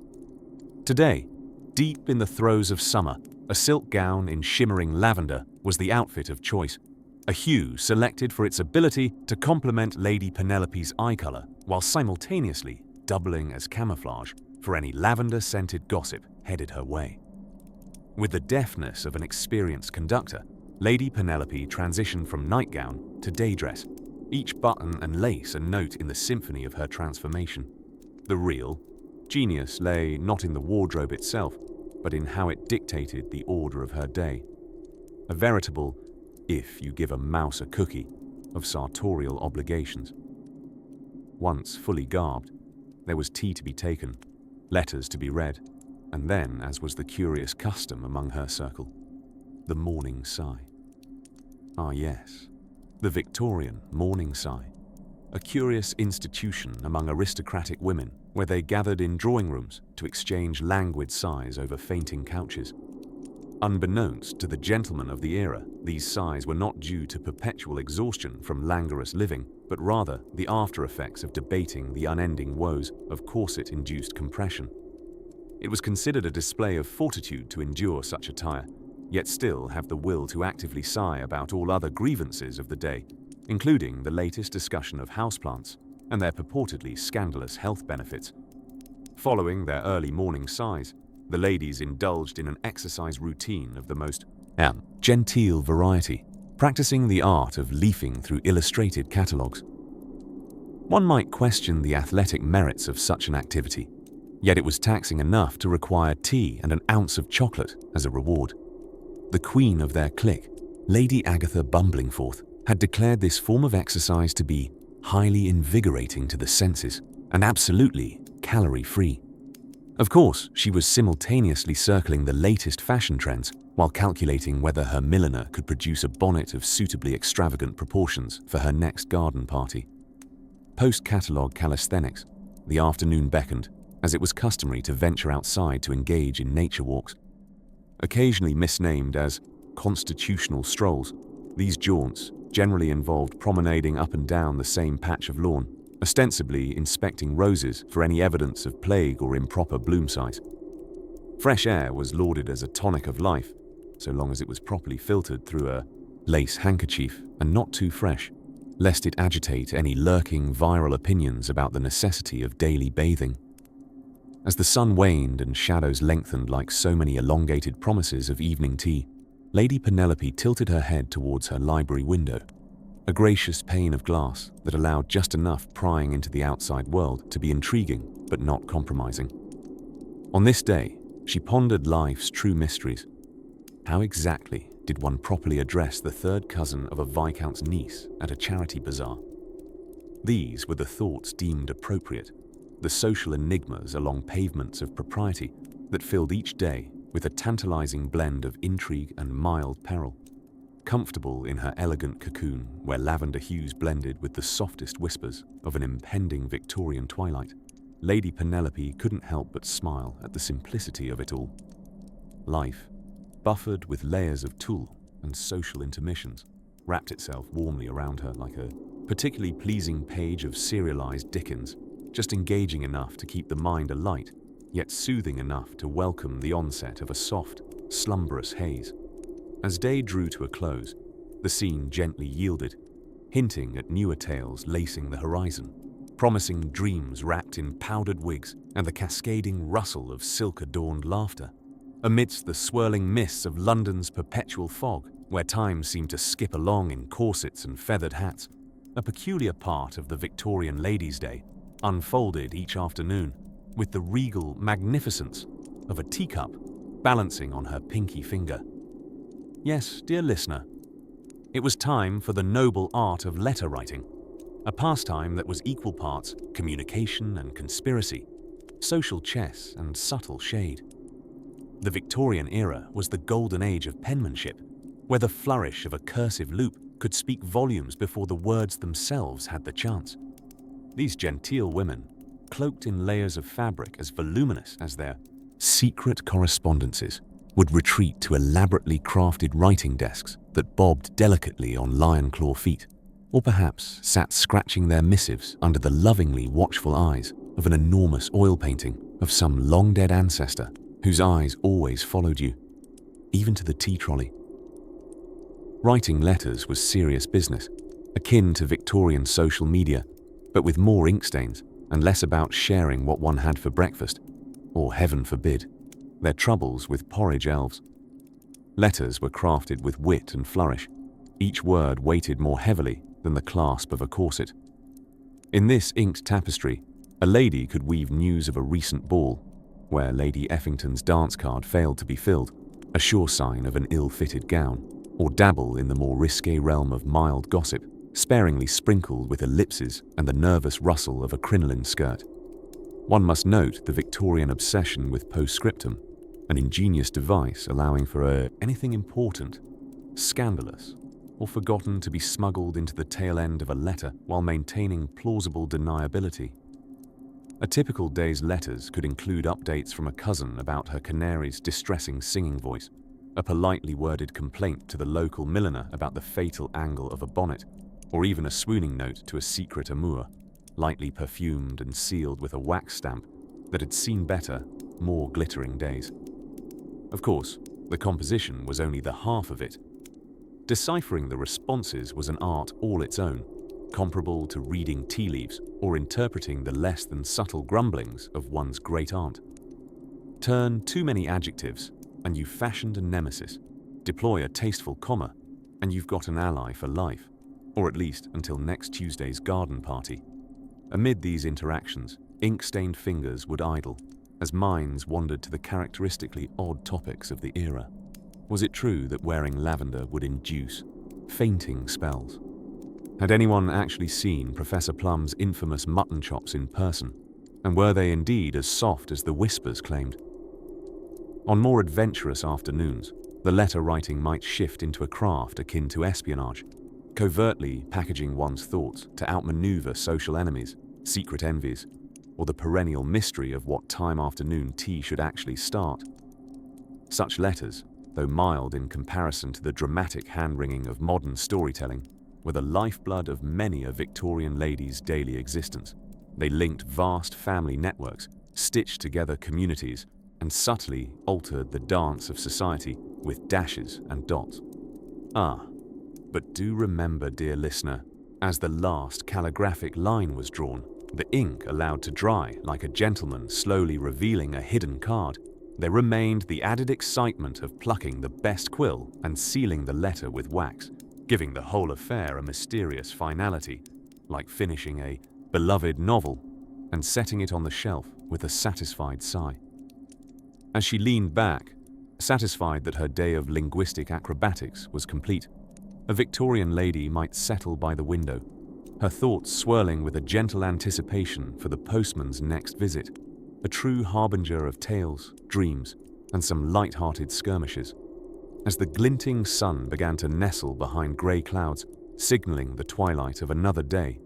Today, deep in the throes of summer, a silk gown in shimmering lavender was the outfit of choice, a hue selected for its ability to complement Lady Penelope's eye color while simultaneously doubling as camouflage for any lavender-scented gossip headed her way. With the deftness of an experienced conductor, Lady Penelope transitioned from nightgown to day dress, each button and lace a note in the symphony of her transformation. The real genius lay not in the wardrobe itself, but in how it dictated the order of her day. A veritable, if you give a mouse a cookie, of sartorial obligations. Once fully garbed, there was tea to be taken, letters to be read, and then, as was the curious custom among her circle, the morning sigh. Ah yes, the Victorian morning sigh, a curious institution among aristocratic women where they gathered in drawing rooms to exchange languid sighs over fainting couches. Unbeknownst to the gentlemen of the era, these sighs were not due to perpetual exhaustion from languorous living, but rather the after-effects of debating the unending woes of corset-induced compression. It was considered a display of fortitude to endure such attire, yet still have the will to actively sigh about all other grievances of the day, including the latest discussion of houseplants and their purportedly scandalous health benefits. Following their early morning sighs, the ladies indulged in an exercise routine of the most genteel variety, practicing the art of leafing through illustrated catalogues. One might question the athletic merits of such an activity, yet it was taxing enough to require tea and an ounce of chocolate as a reward. The queen of their clique, Lady Agatha Bumblingforth, had declared this form of exercise to be highly invigorating to the senses and absolutely calorie-free. Of course, she was simultaneously circling the latest fashion trends while calculating whether her milliner could produce a bonnet of suitably extravagant proportions for her next garden party. Post-catalogue calisthenics, the afternoon beckoned, as it was customary to venture outside to engage in nature walks. Occasionally misnamed as constitutional strolls, these jaunts generally involved promenading up and down the same patch of lawn, ostensibly inspecting roses for any evidence of plague or improper bloom size. Fresh air was lauded as a tonic of life, so long as it was properly filtered through a lace handkerchief and not too fresh, lest it agitate any lurking viral opinions about the necessity of daily bathing. As the sun waned and shadows lengthened like so many elongated promises of evening tea, Lady Penelope tilted her head towards her library window. a gracious pane of glass that allowed just enough prying into the outside world to be intriguing but not compromising. On this day, she pondered life's true mysteries. How exactly did one properly address the third cousin of a viscount's niece at a charity bazaar? These were the thoughts deemed appropriate, the social enigmas along pavements of propriety that filled each day with a tantalizing blend of intrigue and mild peril. Comfortable in her elegant cocoon where lavender hues blended with the softest whispers of an impending Victorian twilight, Lady Penelope couldn't help but smile at the simplicity of it all. Life, buffered with layers of tulle and social intermissions, wrapped itself warmly around her like a particularly pleasing page of serialized Dickens, just engaging enough to keep the mind alight, yet soothing enough to welcome the onset of a soft, slumberous haze. As day drew to a close, the scene gently yielded, hinting at newer tales lacing the horizon, promising dreams wrapped in powdered wigs and the cascading rustle of silk-adorned laughter. Amidst the swirling mists of London's perpetual fog, where time seemed to skip along in corsets and feathered hats, a peculiar part of the Victorian Ladies' Day unfolded each afternoon with the regal magnificence of a teacup balancing on her pinky finger. Yes, dear listener, it was time for the noble art of letter writing, a pastime that was equal parts communication and conspiracy, social chess and subtle shade. The Victorian era was the golden age of penmanship, where the flourish of a cursive loop could speak volumes before the words themselves had the chance. These genteel women, cloaked in layers of fabric as voluminous as their secret correspondences, would retreat to elaborately crafted writing desks that bobbed delicately on lion-claw feet, or perhaps sat scratching their missives under the lovingly watchful eyes of an enormous oil painting of some long-dead ancestor whose eyes always followed you, even to the tea trolley. Writing letters was serious business, akin to Victorian social media, but with more ink stains and less about sharing what one had for breakfast, or heaven forbid, their troubles with porridge elves. Letters were crafted with wit and flourish, each word weighted more heavily than the clasp of a corset. In this inked tapestry, a lady could weave news of a recent ball, where Lady Effington's dance card failed to be filled, a sure sign of an ill-fitted gown, or dabble in the more risque realm of mild gossip, sparingly sprinkled with ellipses and the nervous rustle of a crinoline skirt. One must note the Victorian obsession with postscriptum, an ingenious device allowing for anything important, scandalous, or forgotten to be smuggled into the tail end of a letter while maintaining plausible deniability. A typical day's letters could include updates from a cousin about her canary's distressing singing voice, a politely worded complaint to the local milliner about the fatal angle of a bonnet, or even a swooning note to a secret amour, lightly perfumed and sealed with a wax stamp that had seen better, more glittering days. Of course, the composition was only the half of it. Deciphering the responses was an art all its own, comparable to reading tea leaves or interpreting the less than subtle grumblings of one's great-aunt. Turn too many adjectives, and you've fashioned a nemesis. Deploy a tasteful comma, and you've got an ally for life, or at least until next Tuesday's garden party. Amid these interactions, ink-stained fingers would idle, as minds wandered to the characteristically odd topics of the era. Was it true that wearing lavender would induce fainting spells? Had anyone actually seen Professor Plum's infamous mutton chops in person, and were they indeed as soft as the whispers claimed? On more adventurous afternoons, the letter writing might shift into a craft akin to espionage, covertly packaging one's thoughts to outmaneuver social enemies, secret envies, or the perennial mystery of what time afternoon tea should actually start. Such letters, though mild in comparison to the dramatic hand-wringing of modern storytelling, were the lifeblood of many a Victorian lady's daily existence. They linked vast family networks, stitched together communities, and subtly altered the dance of society with dashes and dots. But do remember, dear listener, as the last calligraphic line was drawn, the ink allowed to dry like a gentleman slowly revealing a hidden card, there remained the added excitement of plucking the best quill and sealing the letter with wax, giving the whole affair a mysterious finality, like finishing a beloved novel and setting it on the shelf with a satisfied sigh. As she leaned back, satisfied that her day of linguistic acrobatics was complete, a Victorian lady might settle by the window, her thoughts swirling with a gentle anticipation for the postman's next visit, a true harbinger of tales, dreams, and some light-hearted skirmishes. As the glinting sun began to nestle behind grey clouds, signaling the twilight of another day,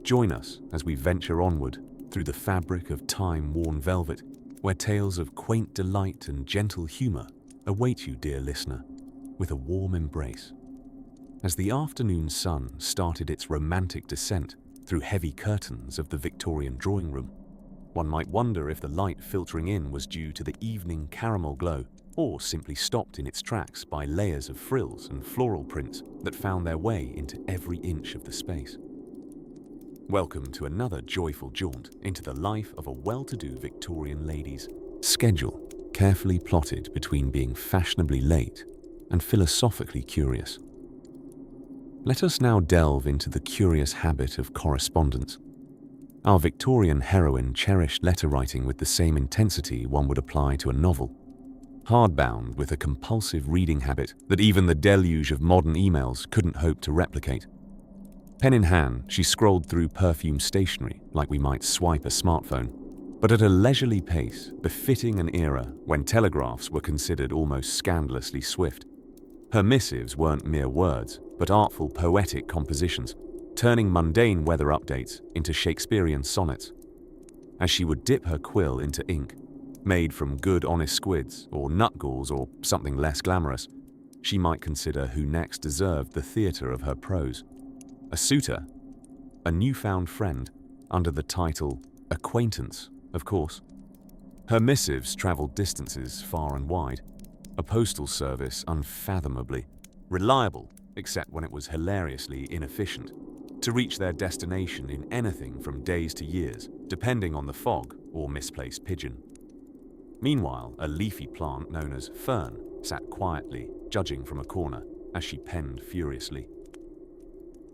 join us as we venture onward through the fabric of time-worn velvet, where tales of quaint delight and gentle humour await you, dear listener, with a warm embrace. As the afternoon sun started its romantic descent through heavy curtains of the Victorian drawing room, one might wonder if the light filtering in was due to the evening caramel glow, or simply stopped in its tracks by layers of frills and floral prints that found their way into every inch of the space. Welcome to another joyful jaunt into the life of a well-to-do Victorian lady's schedule, carefully plotted between being fashionably late and philosophically curious. Let us now delve into the curious habit of correspondence. Our Victorian heroine cherished letter writing with the same intensity one would apply to a novel, hardbound with a compulsive reading habit that even the deluge of modern emails couldn't hope to replicate. Pen in hand, she scrolled through perfume stationery like we might swipe a smartphone, but at a leisurely pace befitting an era when telegraphs were considered almost scandalously swift. Her missives weren't mere words, but artful poetic compositions, turning mundane weather updates into Shakespearean sonnets. As she would dip her quill into ink, made from good honest squids or nutgalls or something less glamorous, she might consider who next deserved the theatre of her prose. A suitor, a newfound friend, under the title acquaintance, of course. Her missives travelled distances far and wide, a postal service unfathomably reliable, except when it was hilariously inefficient, to reach their destination in anything from days to years, depending on the fog or misplaced pigeon. Meanwhile, a leafy plant known as fern sat quietly, judging from a corner, as she penned furiously.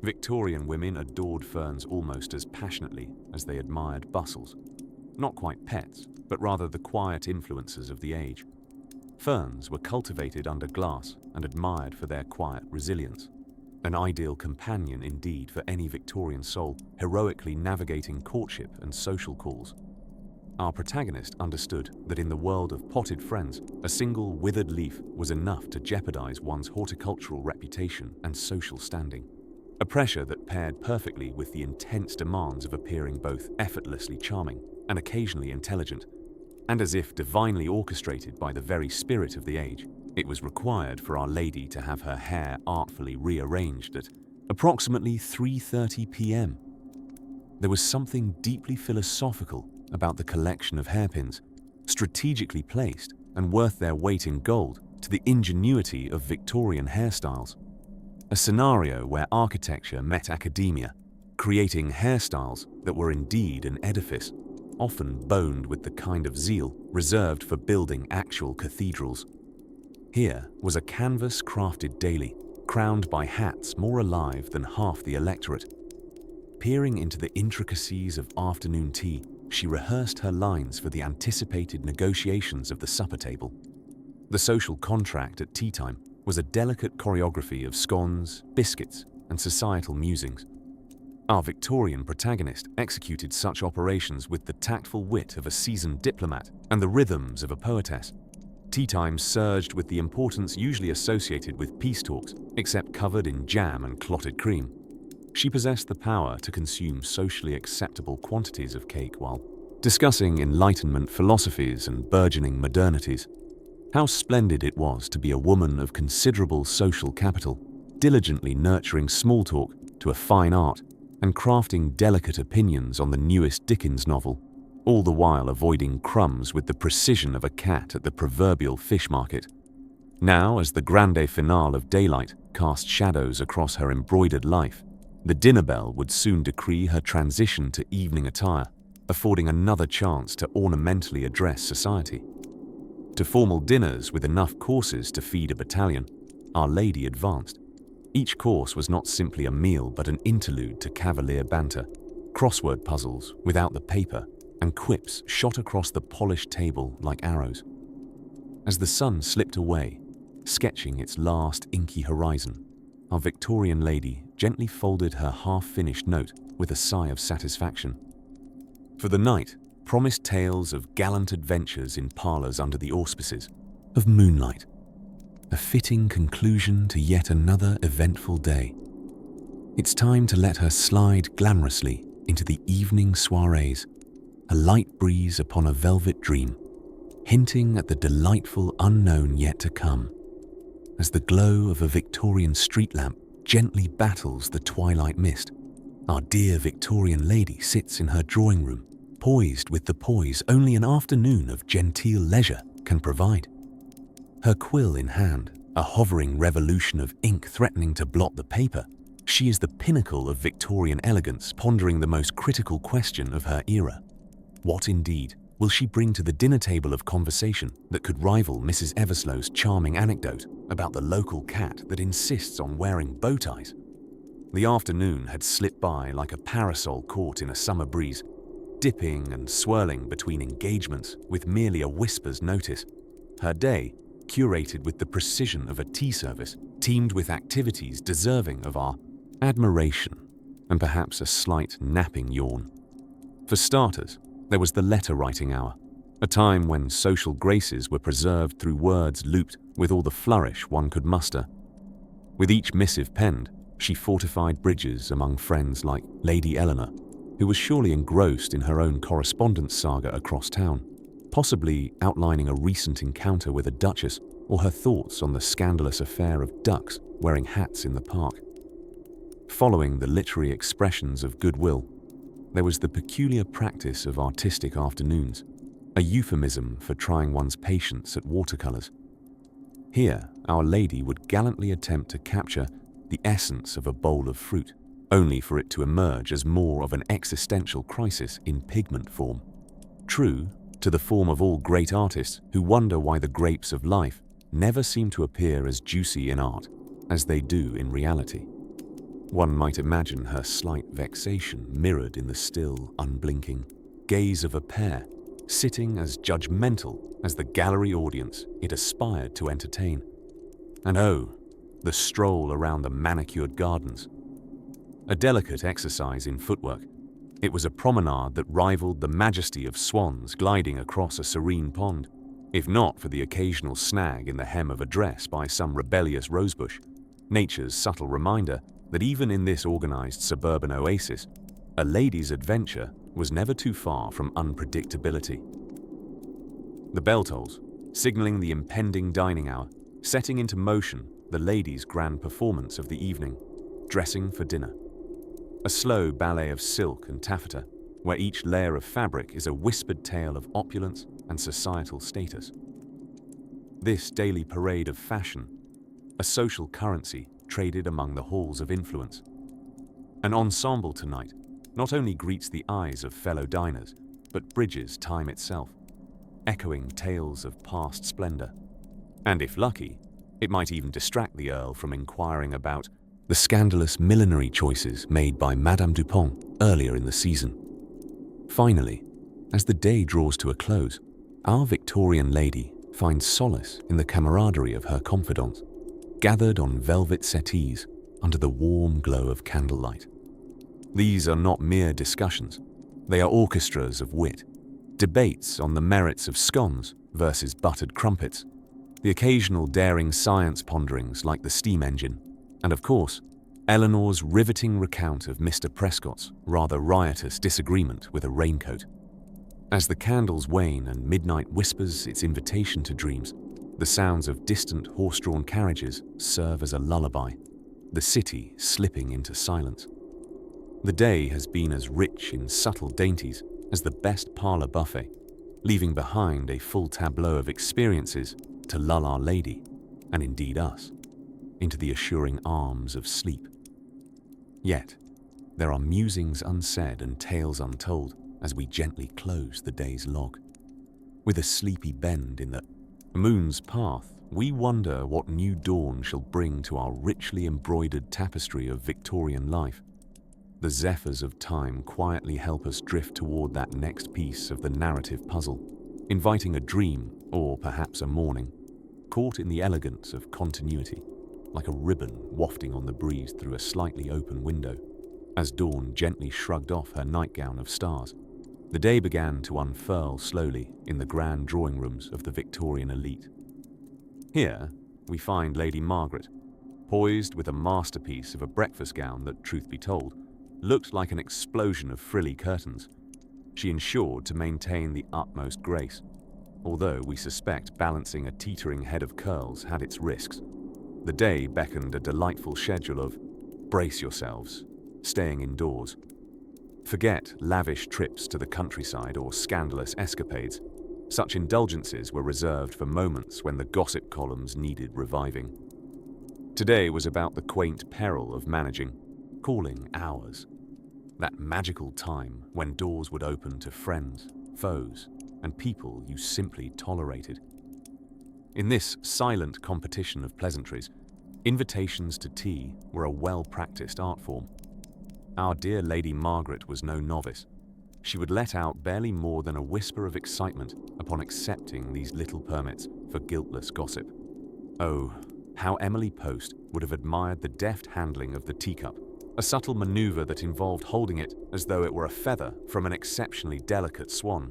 Victorian women adored ferns almost as passionately as they admired bustles. Not quite pets, but rather the quiet influences of the age. Ferns were cultivated under glass and admired for their quiet resilience. An ideal companion indeed for any Victorian soul heroically navigating courtship and social calls. Our protagonist understood that in the world of potted friends, a single withered leaf was enough to jeopardize one's horticultural reputation and social standing. A pressure that paired perfectly with the intense demands of appearing both effortlessly charming and occasionally intelligent. And as if divinely orchestrated by the very spirit of the age, it was required for Our Lady to have her hair artfully rearranged at approximately 3:30 p.m. There was something deeply philosophical about the collection of hairpins, strategically placed and worth their weight in gold to the ingenuity of Victorian hairstyles. A scenario where architecture met academia, creating hairstyles that were indeed an edifice, often boned with the kind of zeal reserved for building actual cathedrals. Here was a canvas crafted daily, crowned by hats more alive than half the electorate. Peering into the intricacies of afternoon tea, she rehearsed her lines for the anticipated negotiations of the supper table. The social contract at tea time was a delicate choreography of scones, biscuits, and societal musings. Our Victorian protagonist executed such operations with the tactful wit of a seasoned diplomat and the rhythms of a poetess. Tea time surged with the importance usually associated with peace talks, except covered in jam and clotted cream. She possessed the power to consume socially acceptable quantities of cake while discussing Enlightenment philosophies and burgeoning modernities. How splendid it was to be a woman of considerable social capital, diligently nurturing small talk to a fine art and crafting delicate opinions on the newest Dickens novel, all the while avoiding crumbs with the precision of a cat at the proverbial fish market. Now, as the grande finale of daylight cast shadows across her embroidered life, the dinner bell would soon decree her transition to evening attire, affording another chance to ornamentally address society. To formal dinners with enough courses to feed a battalion, Our Lady advanced. Each course was not simply a meal but an interlude to cavalier banter, crossword puzzles without the paper, and quips shot across the polished table like arrows. As the sun slipped away, sketching its last inky horizon, our Victorian lady gently folded her half-finished note with a sigh of satisfaction. For the night promised tales of gallant adventures in parlours under the auspices of moonlight, a fitting conclusion to yet another eventful day. It's time to let her slide glamorously into the evening soirees, a light breeze upon a velvet dream, hinting at the delightful unknown yet to come, as the glow of a Victorian street lamp gently battles the twilight mist. Our dear Victorian lady sits in her drawing room, poised with the poise only an afternoon of genteel leisure can provide. Her quill in hand, a hovering revolution of ink threatening to blot the paper, she is the pinnacle of Victorian elegance, pondering the most critical question of her era. What indeed will she bring to the dinner table of conversation that could rival Mrs. Everslow's charming anecdote about the local cat that insists on wearing bow ties? The afternoon had slipped by like a parasol caught in a summer breeze, dipping and swirling between engagements with merely a whisper's notice. Her day, curated with the precision of a tea service, teemed with activities deserving of our admiration and perhaps a slight napping yawn. For starters, there was the letter-writing hour, a time when social graces were preserved through words looped with all the flourish one could muster. With each missive penned, she fortified bridges among friends like Lady Eleanor, who was surely engrossed in her own correspondence saga across town, possibly outlining a recent encounter with a duchess or her thoughts on the scandalous affair of ducks wearing hats in the park. Following the literary expressions of goodwill, there was the peculiar practice of artistic afternoons, a euphemism for trying one's patience at watercolors. Here, Our Lady would gallantly attempt to capture the essence of a bowl of fruit, only for it to emerge as more of an existential crisis in pigment form. True to the form of all great artists who wonder why the grapes of life never seem to appear as juicy in art as they do in reality. One might imagine her slight vexation mirrored in the still, unblinking gaze of a pair, sitting as judgmental as the gallery audience it aspired to entertain. And oh, the stroll around the manicured gardens. A delicate exercise in footwork, it was a promenade that rivaled the majesty of swans gliding across a serene pond, if not for the occasional snag in the hem of a dress by some rebellious rosebush, nature's subtle reminder that even in this organized suburban oasis, a lady's adventure was never too far from unpredictability. The bell tolls, signaling the impending dining hour, setting into motion the ladies' grand performance of the evening, dressing for dinner. A slow ballet of silk and taffeta, where each layer of fabric is a whispered tale of opulence and societal status. This daily parade of fashion, a social currency traded among the halls of influence. An ensemble tonight not only greets the eyes of fellow diners, but bridges time itself, echoing tales of past splendor. And if lucky, it might even distract the Earl from inquiring about the scandalous millinery choices made by Madame Dupont earlier in the season. Finally, as the day draws to a close, our Victorian lady finds solace in the camaraderie of her confidants, gathered on velvet settees under the warm glow of candlelight. These are not mere discussions, they are orchestras of wit, debates on the merits of scones versus buttered crumpets, the occasional daring science ponderings like the steam engine, and of course, Eleanor's riveting recount of Mr. Prescott's rather riotous disagreement with a raincoat. As the candles wane and midnight whispers its invitation to dreams, the sounds of distant horse-drawn carriages serve as a lullaby, the city slipping into silence. The day has been as rich in subtle dainties as the best parlor buffet, leaving behind a full tableau of experiences to lull Our Lady, and indeed us, into the assuring arms of sleep. Yet, there are musings unsaid and tales untold as we gently close the day's log. With a sleepy bend in the moon's path we wonder what new dawn shall bring to our richly embroidered tapestry of Victorian life. The zephyrs of time quietly help us drift toward that next piece of the narrative puzzle, inviting a dream, or perhaps a morning, caught in the elegance of continuity, like a ribbon wafting on the breeze through a slightly open window. As dawn gently shrugged off her nightgown of stars, the day began to unfurl slowly in the grand drawing rooms of the Victorian elite. Here, we find Lady Margaret, poised with a masterpiece of a breakfast gown that, truth be told, looked like an explosion of frilly curtains. She ensured to maintain the utmost grace, although we suspect balancing a teetering head of curls had its risks. The day beckoned a delightful schedule of brace yourselves, staying indoors. Forget lavish trips to the countryside or scandalous escapades. Such indulgences were reserved for moments when the gossip columns needed reviving. Today was about the quaint peril of managing calling hours, that magical time when doors would open to friends, foes, and people you simply tolerated. In this silent competition of pleasantries, invitations to tea were a well-practiced art form. Our dear Lady Margaret was no novice. She would let out barely more than a whisper of excitement upon accepting these little permits for guiltless gossip. Oh, how Emily Post would have admired the deft handling of the teacup, a subtle maneuver that involved holding it as though it were a feather from an exceptionally delicate swan.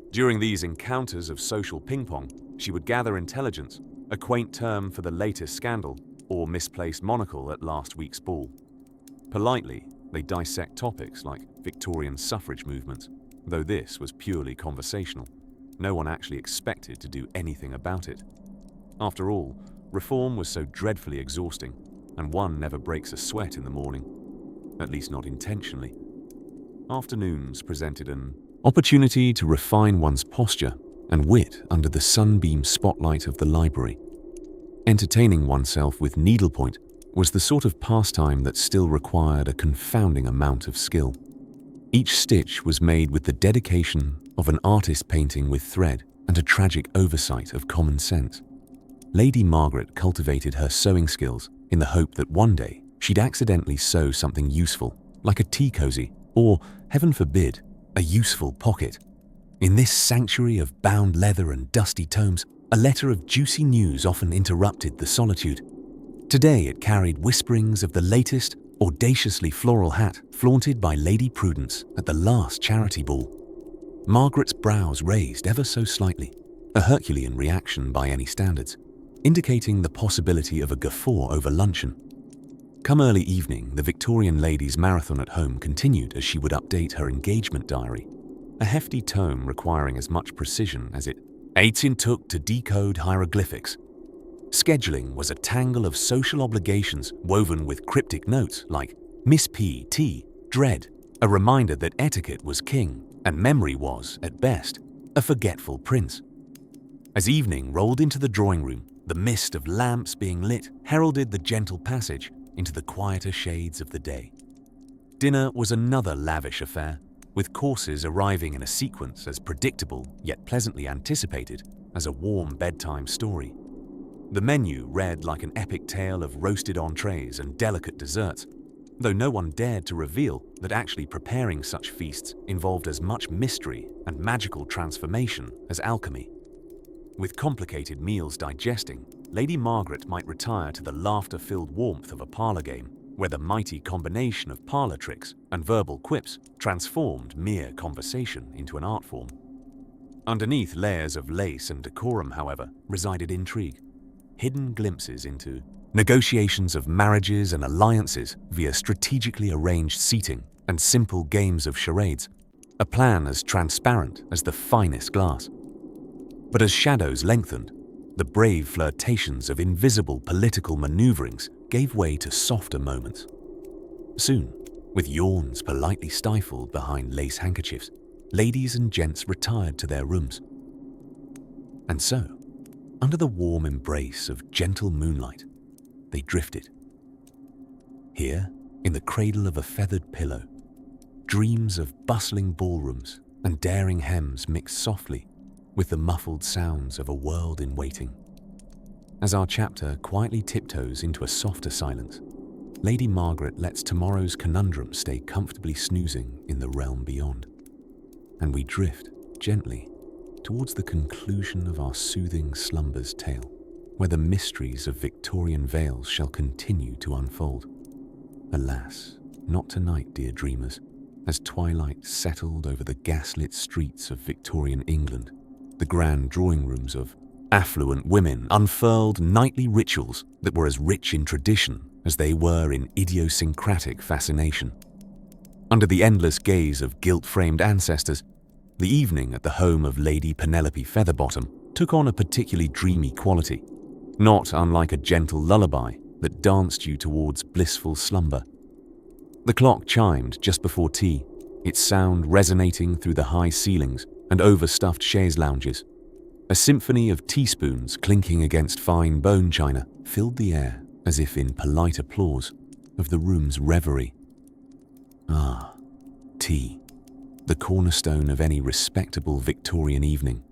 During these encounters of social ping-pong, she would gather intelligence, a quaint term for the latest scandal, or misplaced monocle at last week's ball. Politely, they dissect topics like Victorian suffrage movements, though this was purely conversational. No one actually expected to do anything about it. After all, reform was so dreadfully exhausting, and one never breaks a sweat in the morning, at least not intentionally. Afternoons presented an opportunity to refine one's posture and wit under the sunbeam spotlight of the library. Entertaining oneself with needlepoint was the sort of pastime that still required a confounding amount of skill. Each stitch was made with the dedication of an artist painting with thread and a tragic oversight of common sense. Lady Margaret cultivated her sewing skills in the hope that one day she'd accidentally sew something useful, like a tea cozy, or, heaven forbid, a useful pocket. In this sanctuary of bound leather and dusty tomes, a letter of juicy news often interrupted the solitude. Today it carried whisperings of the latest, audaciously floral hat flaunted by Lady Prudence at the last charity ball. Margaret's brows raised ever so slightly, a Herculean reaction by any standards, indicating the possibility of a guffaw over luncheon. Come early evening, the Victorian lady's marathon at home continued as she would update her engagement diary, a hefty tome requiring as much precision as it took to decode hieroglyphics. Scheduling was a tangle of social obligations woven with cryptic notes like Miss P.T. Dread, a reminder that etiquette was king and memory was, at best, a forgetful prince. As evening rolled into the drawing room, the mist of lamps being lit heralded the gentle passage into the quieter shades of the day. Dinner was another lavish affair, with courses arriving in a sequence as predictable yet pleasantly anticipated as a warm bedtime story. The menu read like an epic tale of roasted entrees and delicate desserts, though no one dared to reveal that actually preparing such feasts involved as much mystery and magical transformation as alchemy. With complicated meals digesting, Lady Margaret might retire to the laughter-filled warmth of a parlor game, where the mighty combination of parlor tricks and verbal quips transformed mere conversation into an art form. Underneath layers of lace and decorum, however, resided intrigue, hidden glimpses into negotiations of marriages and alliances via strategically arranged seating and simple games of charades, a plan as transparent as the finest glass. But as shadows lengthened, the brave flirtations of invisible political maneuverings gave way to softer moments. Soon, with yawns politely stifled behind lace handkerchiefs, ladies and gents retired to their rooms. And so, under the warm embrace of gentle moonlight, they drifted. Here, in the cradle of a feathered pillow, dreams of bustling ballrooms and daring hems mixed softly with the muffled sounds of a world in waiting. As our chapter quietly tiptoes into a softer silence, Lady Margaret lets tomorrow's conundrum stay comfortably snoozing in the realm beyond, and we drift gently towards the conclusion of our soothing slumber's tale, where the mysteries of Victorian veils shall continue to unfold. Alas, not tonight, dear dreamers, as twilight settled over the gaslit streets of Victorian England. The grand drawing rooms of affluent women unfurled nightly rituals that were as rich in tradition as they were in idiosyncratic fascination. Under the endless gaze of gilt-framed ancestors, the evening at the home of Lady Penelope Featherbottom took on a particularly dreamy quality, not unlike a gentle lullaby that danced you towards blissful slumber. The clock chimed just before tea, its sound resonating through the high ceilings and overstuffed chaise lounges. A symphony of teaspoons clinking against fine bone china filled the air as if in polite applause of the room's reverie. Ah, tea, the cornerstone of any respectable Victorian evening.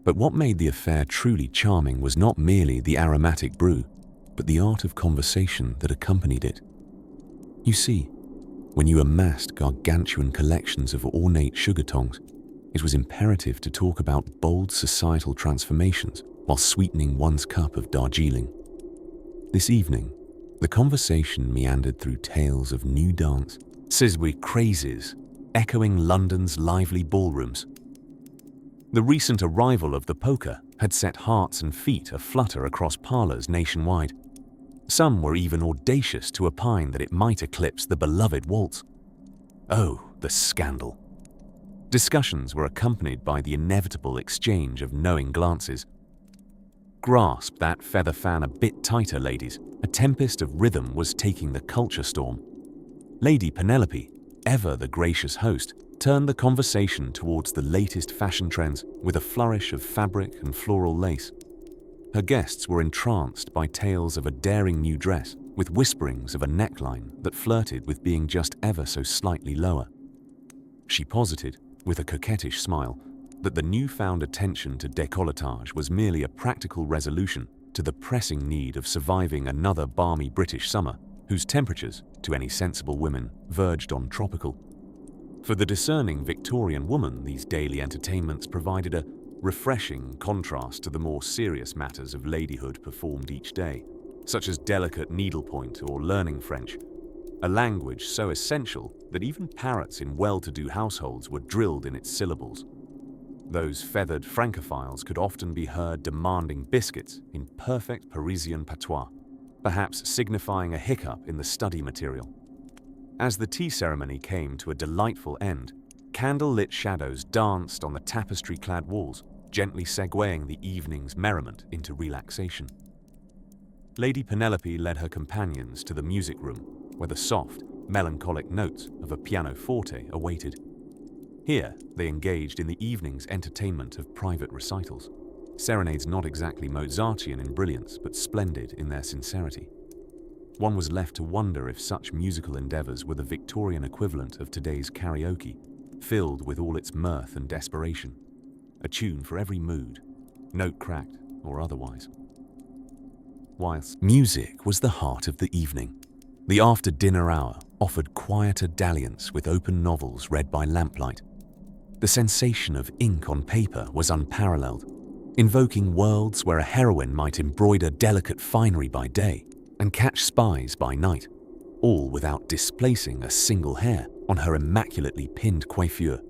But what made the affair truly charming was not merely the aromatic brew, but the art of conversation that accompanied it. You see, when you amassed gargantuan collections of ornate sugar tongs, it was imperative to talk about bold societal transformations while sweetening one's cup of Darjeeling. This evening, the conversation meandered through tales of new dances with crazes, echoing London's lively ballrooms. The recent arrival of the polka had set hearts and feet aflutter across parlours nationwide. Some were even audacious to opine that it might eclipse the beloved waltz. Oh, the scandal! Discussions were accompanied by the inevitable exchange of knowing glances. Grasp that feather fan a bit tighter, ladies. A tempest of rhythm was taking the culture storm. Lady Penelope, ever the gracious host, turned the conversation towards the latest fashion trends with a flourish of fabric and floral lace. Her guests were entranced by tales of a daring new dress with whisperings of a neckline that flirted with being just ever so slightly lower. She posited, with a coquettish smile, that the newfound attention to décolletage was merely a practical resolution to the pressing need of surviving another balmy British summer, whose temperatures, to any sensible women, verged on tropical. For the discerning Victorian woman, these daily entertainments provided a refreshing contrast to the more serious matters of ladyhood performed each day, such as delicate needlepoint or learning French, a language so essential that even parrots in well-to-do households were drilled in its syllables. Those feathered francophiles could often be heard demanding biscuits in perfect Parisian patois, perhaps signifying a hiccup in the study material. As the tea ceremony came to a delightful end, candle-lit shadows danced on the tapestry-clad walls, gently segueing the evening's merriment into relaxation. Lady Penelope led her companions to the music room, where the soft, melancholic notes of a pianoforte awaited. Here, they engaged in the evening's entertainment of private recitals, serenades not exactly Mozartian in brilliance, but splendid in their sincerity. One was left to wonder if such musical endeavors were the Victorian equivalent of today's karaoke, filled with all its mirth and desperation, a tune for every mood, note cracked or otherwise. Whilst music was the heart of the evening, the after-dinner hour offered quieter dalliance with open novels read by lamplight. The sensation of ink on paper was unparalleled, invoking worlds where a heroine might embroider delicate finery by day and catch spies by night, all without displacing a single hair on her immaculately pinned coiffure.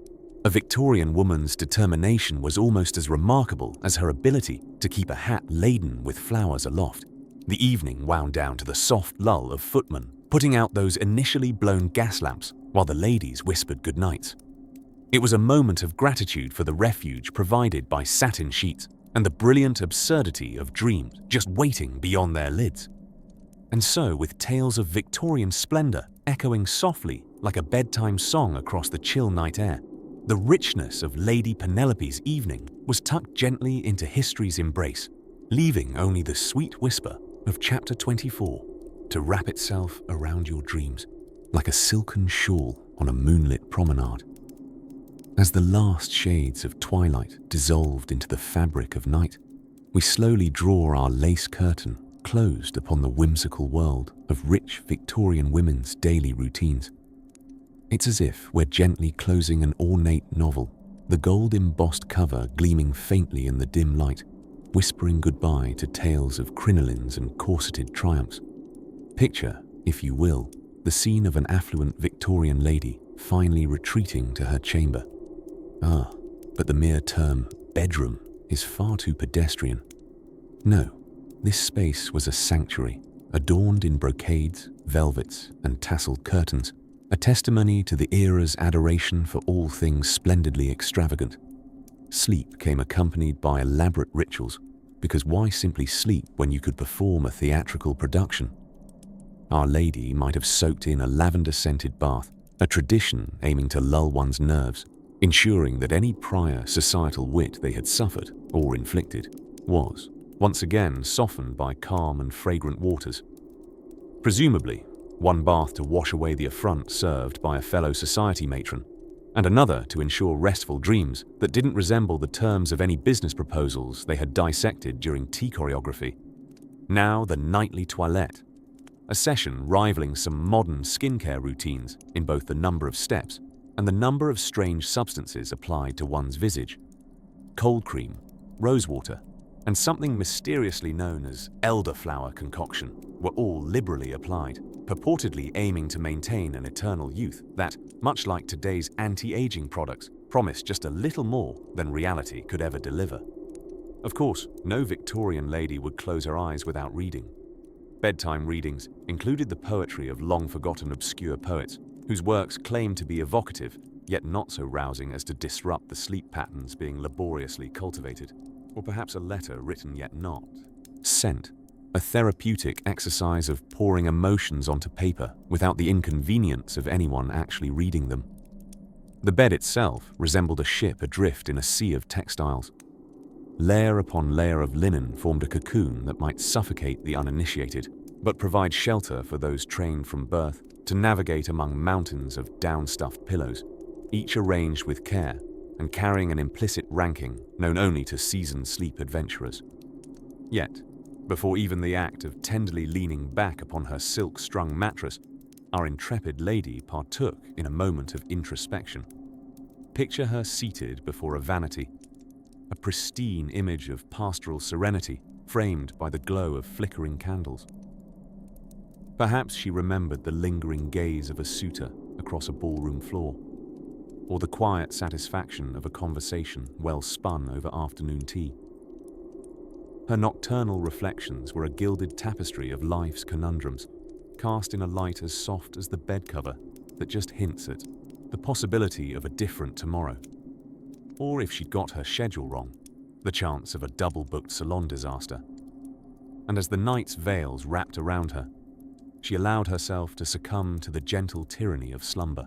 A Victorian woman's determination was almost as remarkable as her ability to keep a hat laden with flowers aloft. The evening wound down to the soft lull of footmen putting out those initially blown gas lamps while the ladies whispered goodnights. It was a moment of gratitude for the refuge provided by satin sheets and the brilliant absurdity of dreams just waiting beyond their lids. And so, with tales of Victorian splendor echoing softly like a bedtime song across the chill night air, the richness of Lady Penelope's evening was tucked gently into history's embrace, leaving only the sweet whisper of chapter 24 to wrap itself around your dreams like a silken shawl on a moonlit promenade. As the last shades of twilight dissolved into the fabric of night, we slowly draw our lace curtain closed upon the whimsical world of rich Victorian women's daily routines. It's as if we're gently closing an ornate novel, the gold-embossed cover gleaming faintly in the dim light, whispering goodbye to tales of crinolines and corseted triumphs. Picture, if you will, the scene of an affluent Victorian lady finally retreating to her chamber. But the mere term bedroom is far too pedestrian. No, this space was a sanctuary, adorned in brocades, velvets, and tasseled curtains, a testimony to the era's adoration for all things splendidly extravagant. Sleep came accompanied by elaborate rituals, because why simply sleep when you could perform a theatrical production? Our Lady might have soaked in a lavender-scented bath, a tradition aiming to lull one's nerves, ensuring that any prior societal wit they had suffered or inflicted was, once again, softened by calm and fragrant waters. Presumably, one bath to wash away the affront served by a fellow society matron, and another to ensure restful dreams that didn't resemble the terms of any business proposals they had dissected during tea choreography. Now the nightly toilette, a session rivaling some modern skincare routines in both the number of steps and the number of strange substances applied to one's visage. Cold cream, rosewater, and something mysteriously known as elderflower concoction were all liberally applied, purportedly aiming to maintain an eternal youth that, much like today's anti-aging products, promised just a little more than reality could ever deliver. Of course, no Victorian lady would close her eyes without reading. Bedtime readings included the poetry of long-forgotten obscure poets, whose works claimed to be evocative, yet not so rousing as to disrupt the sleep patterns being laboriously cultivated. Or perhaps a letter written yet not. Scent, a therapeutic exercise of pouring emotions onto paper without the inconvenience of anyone actually reading them. The bed itself resembled a ship adrift in a sea of textiles. Layer upon layer of linen formed a cocoon that might suffocate the uninitiated, but provide shelter for those trained from birth to navigate among mountains of down-stuffed pillows, each arranged with care and carrying an implicit ranking known only to seasoned sleep adventurers. Yet, before even the act of tenderly leaning back upon her silk-strung mattress, our intrepid lady partook in a moment of introspection. Picture her seated before a vanity, a pristine image of pastoral serenity framed by the glow of flickering candles. Perhaps she remembered the lingering gaze of a suitor across a ballroom floor, or the quiet satisfaction of a conversation well spun over afternoon tea. Her nocturnal reflections were a gilded tapestry of life's conundrums, cast in a light as soft as the bed cover that just hints at the possibility of a different tomorrow. Or if she'd got her schedule wrong, the chance of a double-booked salon disaster. And as the night's veils wrapped around her, she allowed herself to succumb to the gentle tyranny of slumber.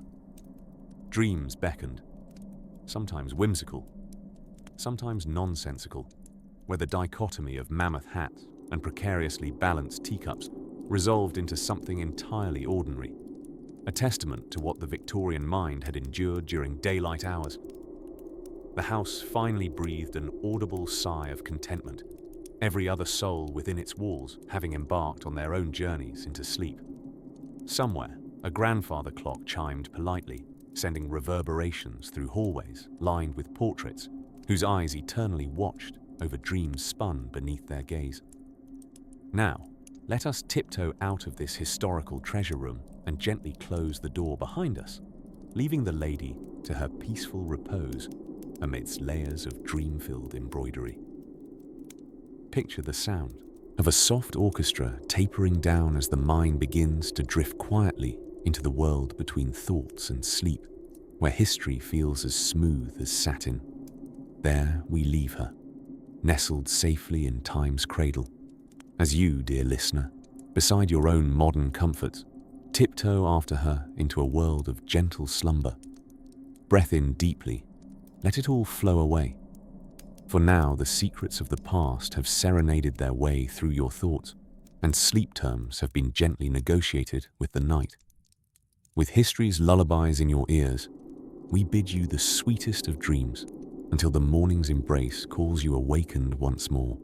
Dreams beckoned, sometimes whimsical, sometimes nonsensical, where the dichotomy of mammoth hats and precariously balanced teacups resolved into something entirely ordinary, a testament to what the Victorian mind had endured during daylight hours. The house finally breathed an audible sigh of contentment, every other soul within its walls having embarked on their own journeys into sleep. Somewhere, a grandfather clock chimed politely, sending reverberations through hallways lined with portraits whose eyes eternally watched over dreams spun beneath their gaze. Now, let us tiptoe out of this historical treasure room and gently close the door behind us, leaving the lady to her peaceful repose amidst layers of dream-filled embroidery. Picture the sound of a soft orchestra tapering down as the mind begins to drift quietly into the world between thoughts and sleep, where history feels as smooth as satin. There we leave her, nestled safely in time's cradle. As you, dear listener, beside your own modern comforts, tiptoe after her into a world of gentle slumber. Breath in deeply, let it all flow away. For now the secrets of the past have serenaded their way through your thoughts, and sleep terms have been gently negotiated with the night. With history's lullabies in your ears, we bid you the sweetest of dreams until the morning's embrace calls you awakened once more.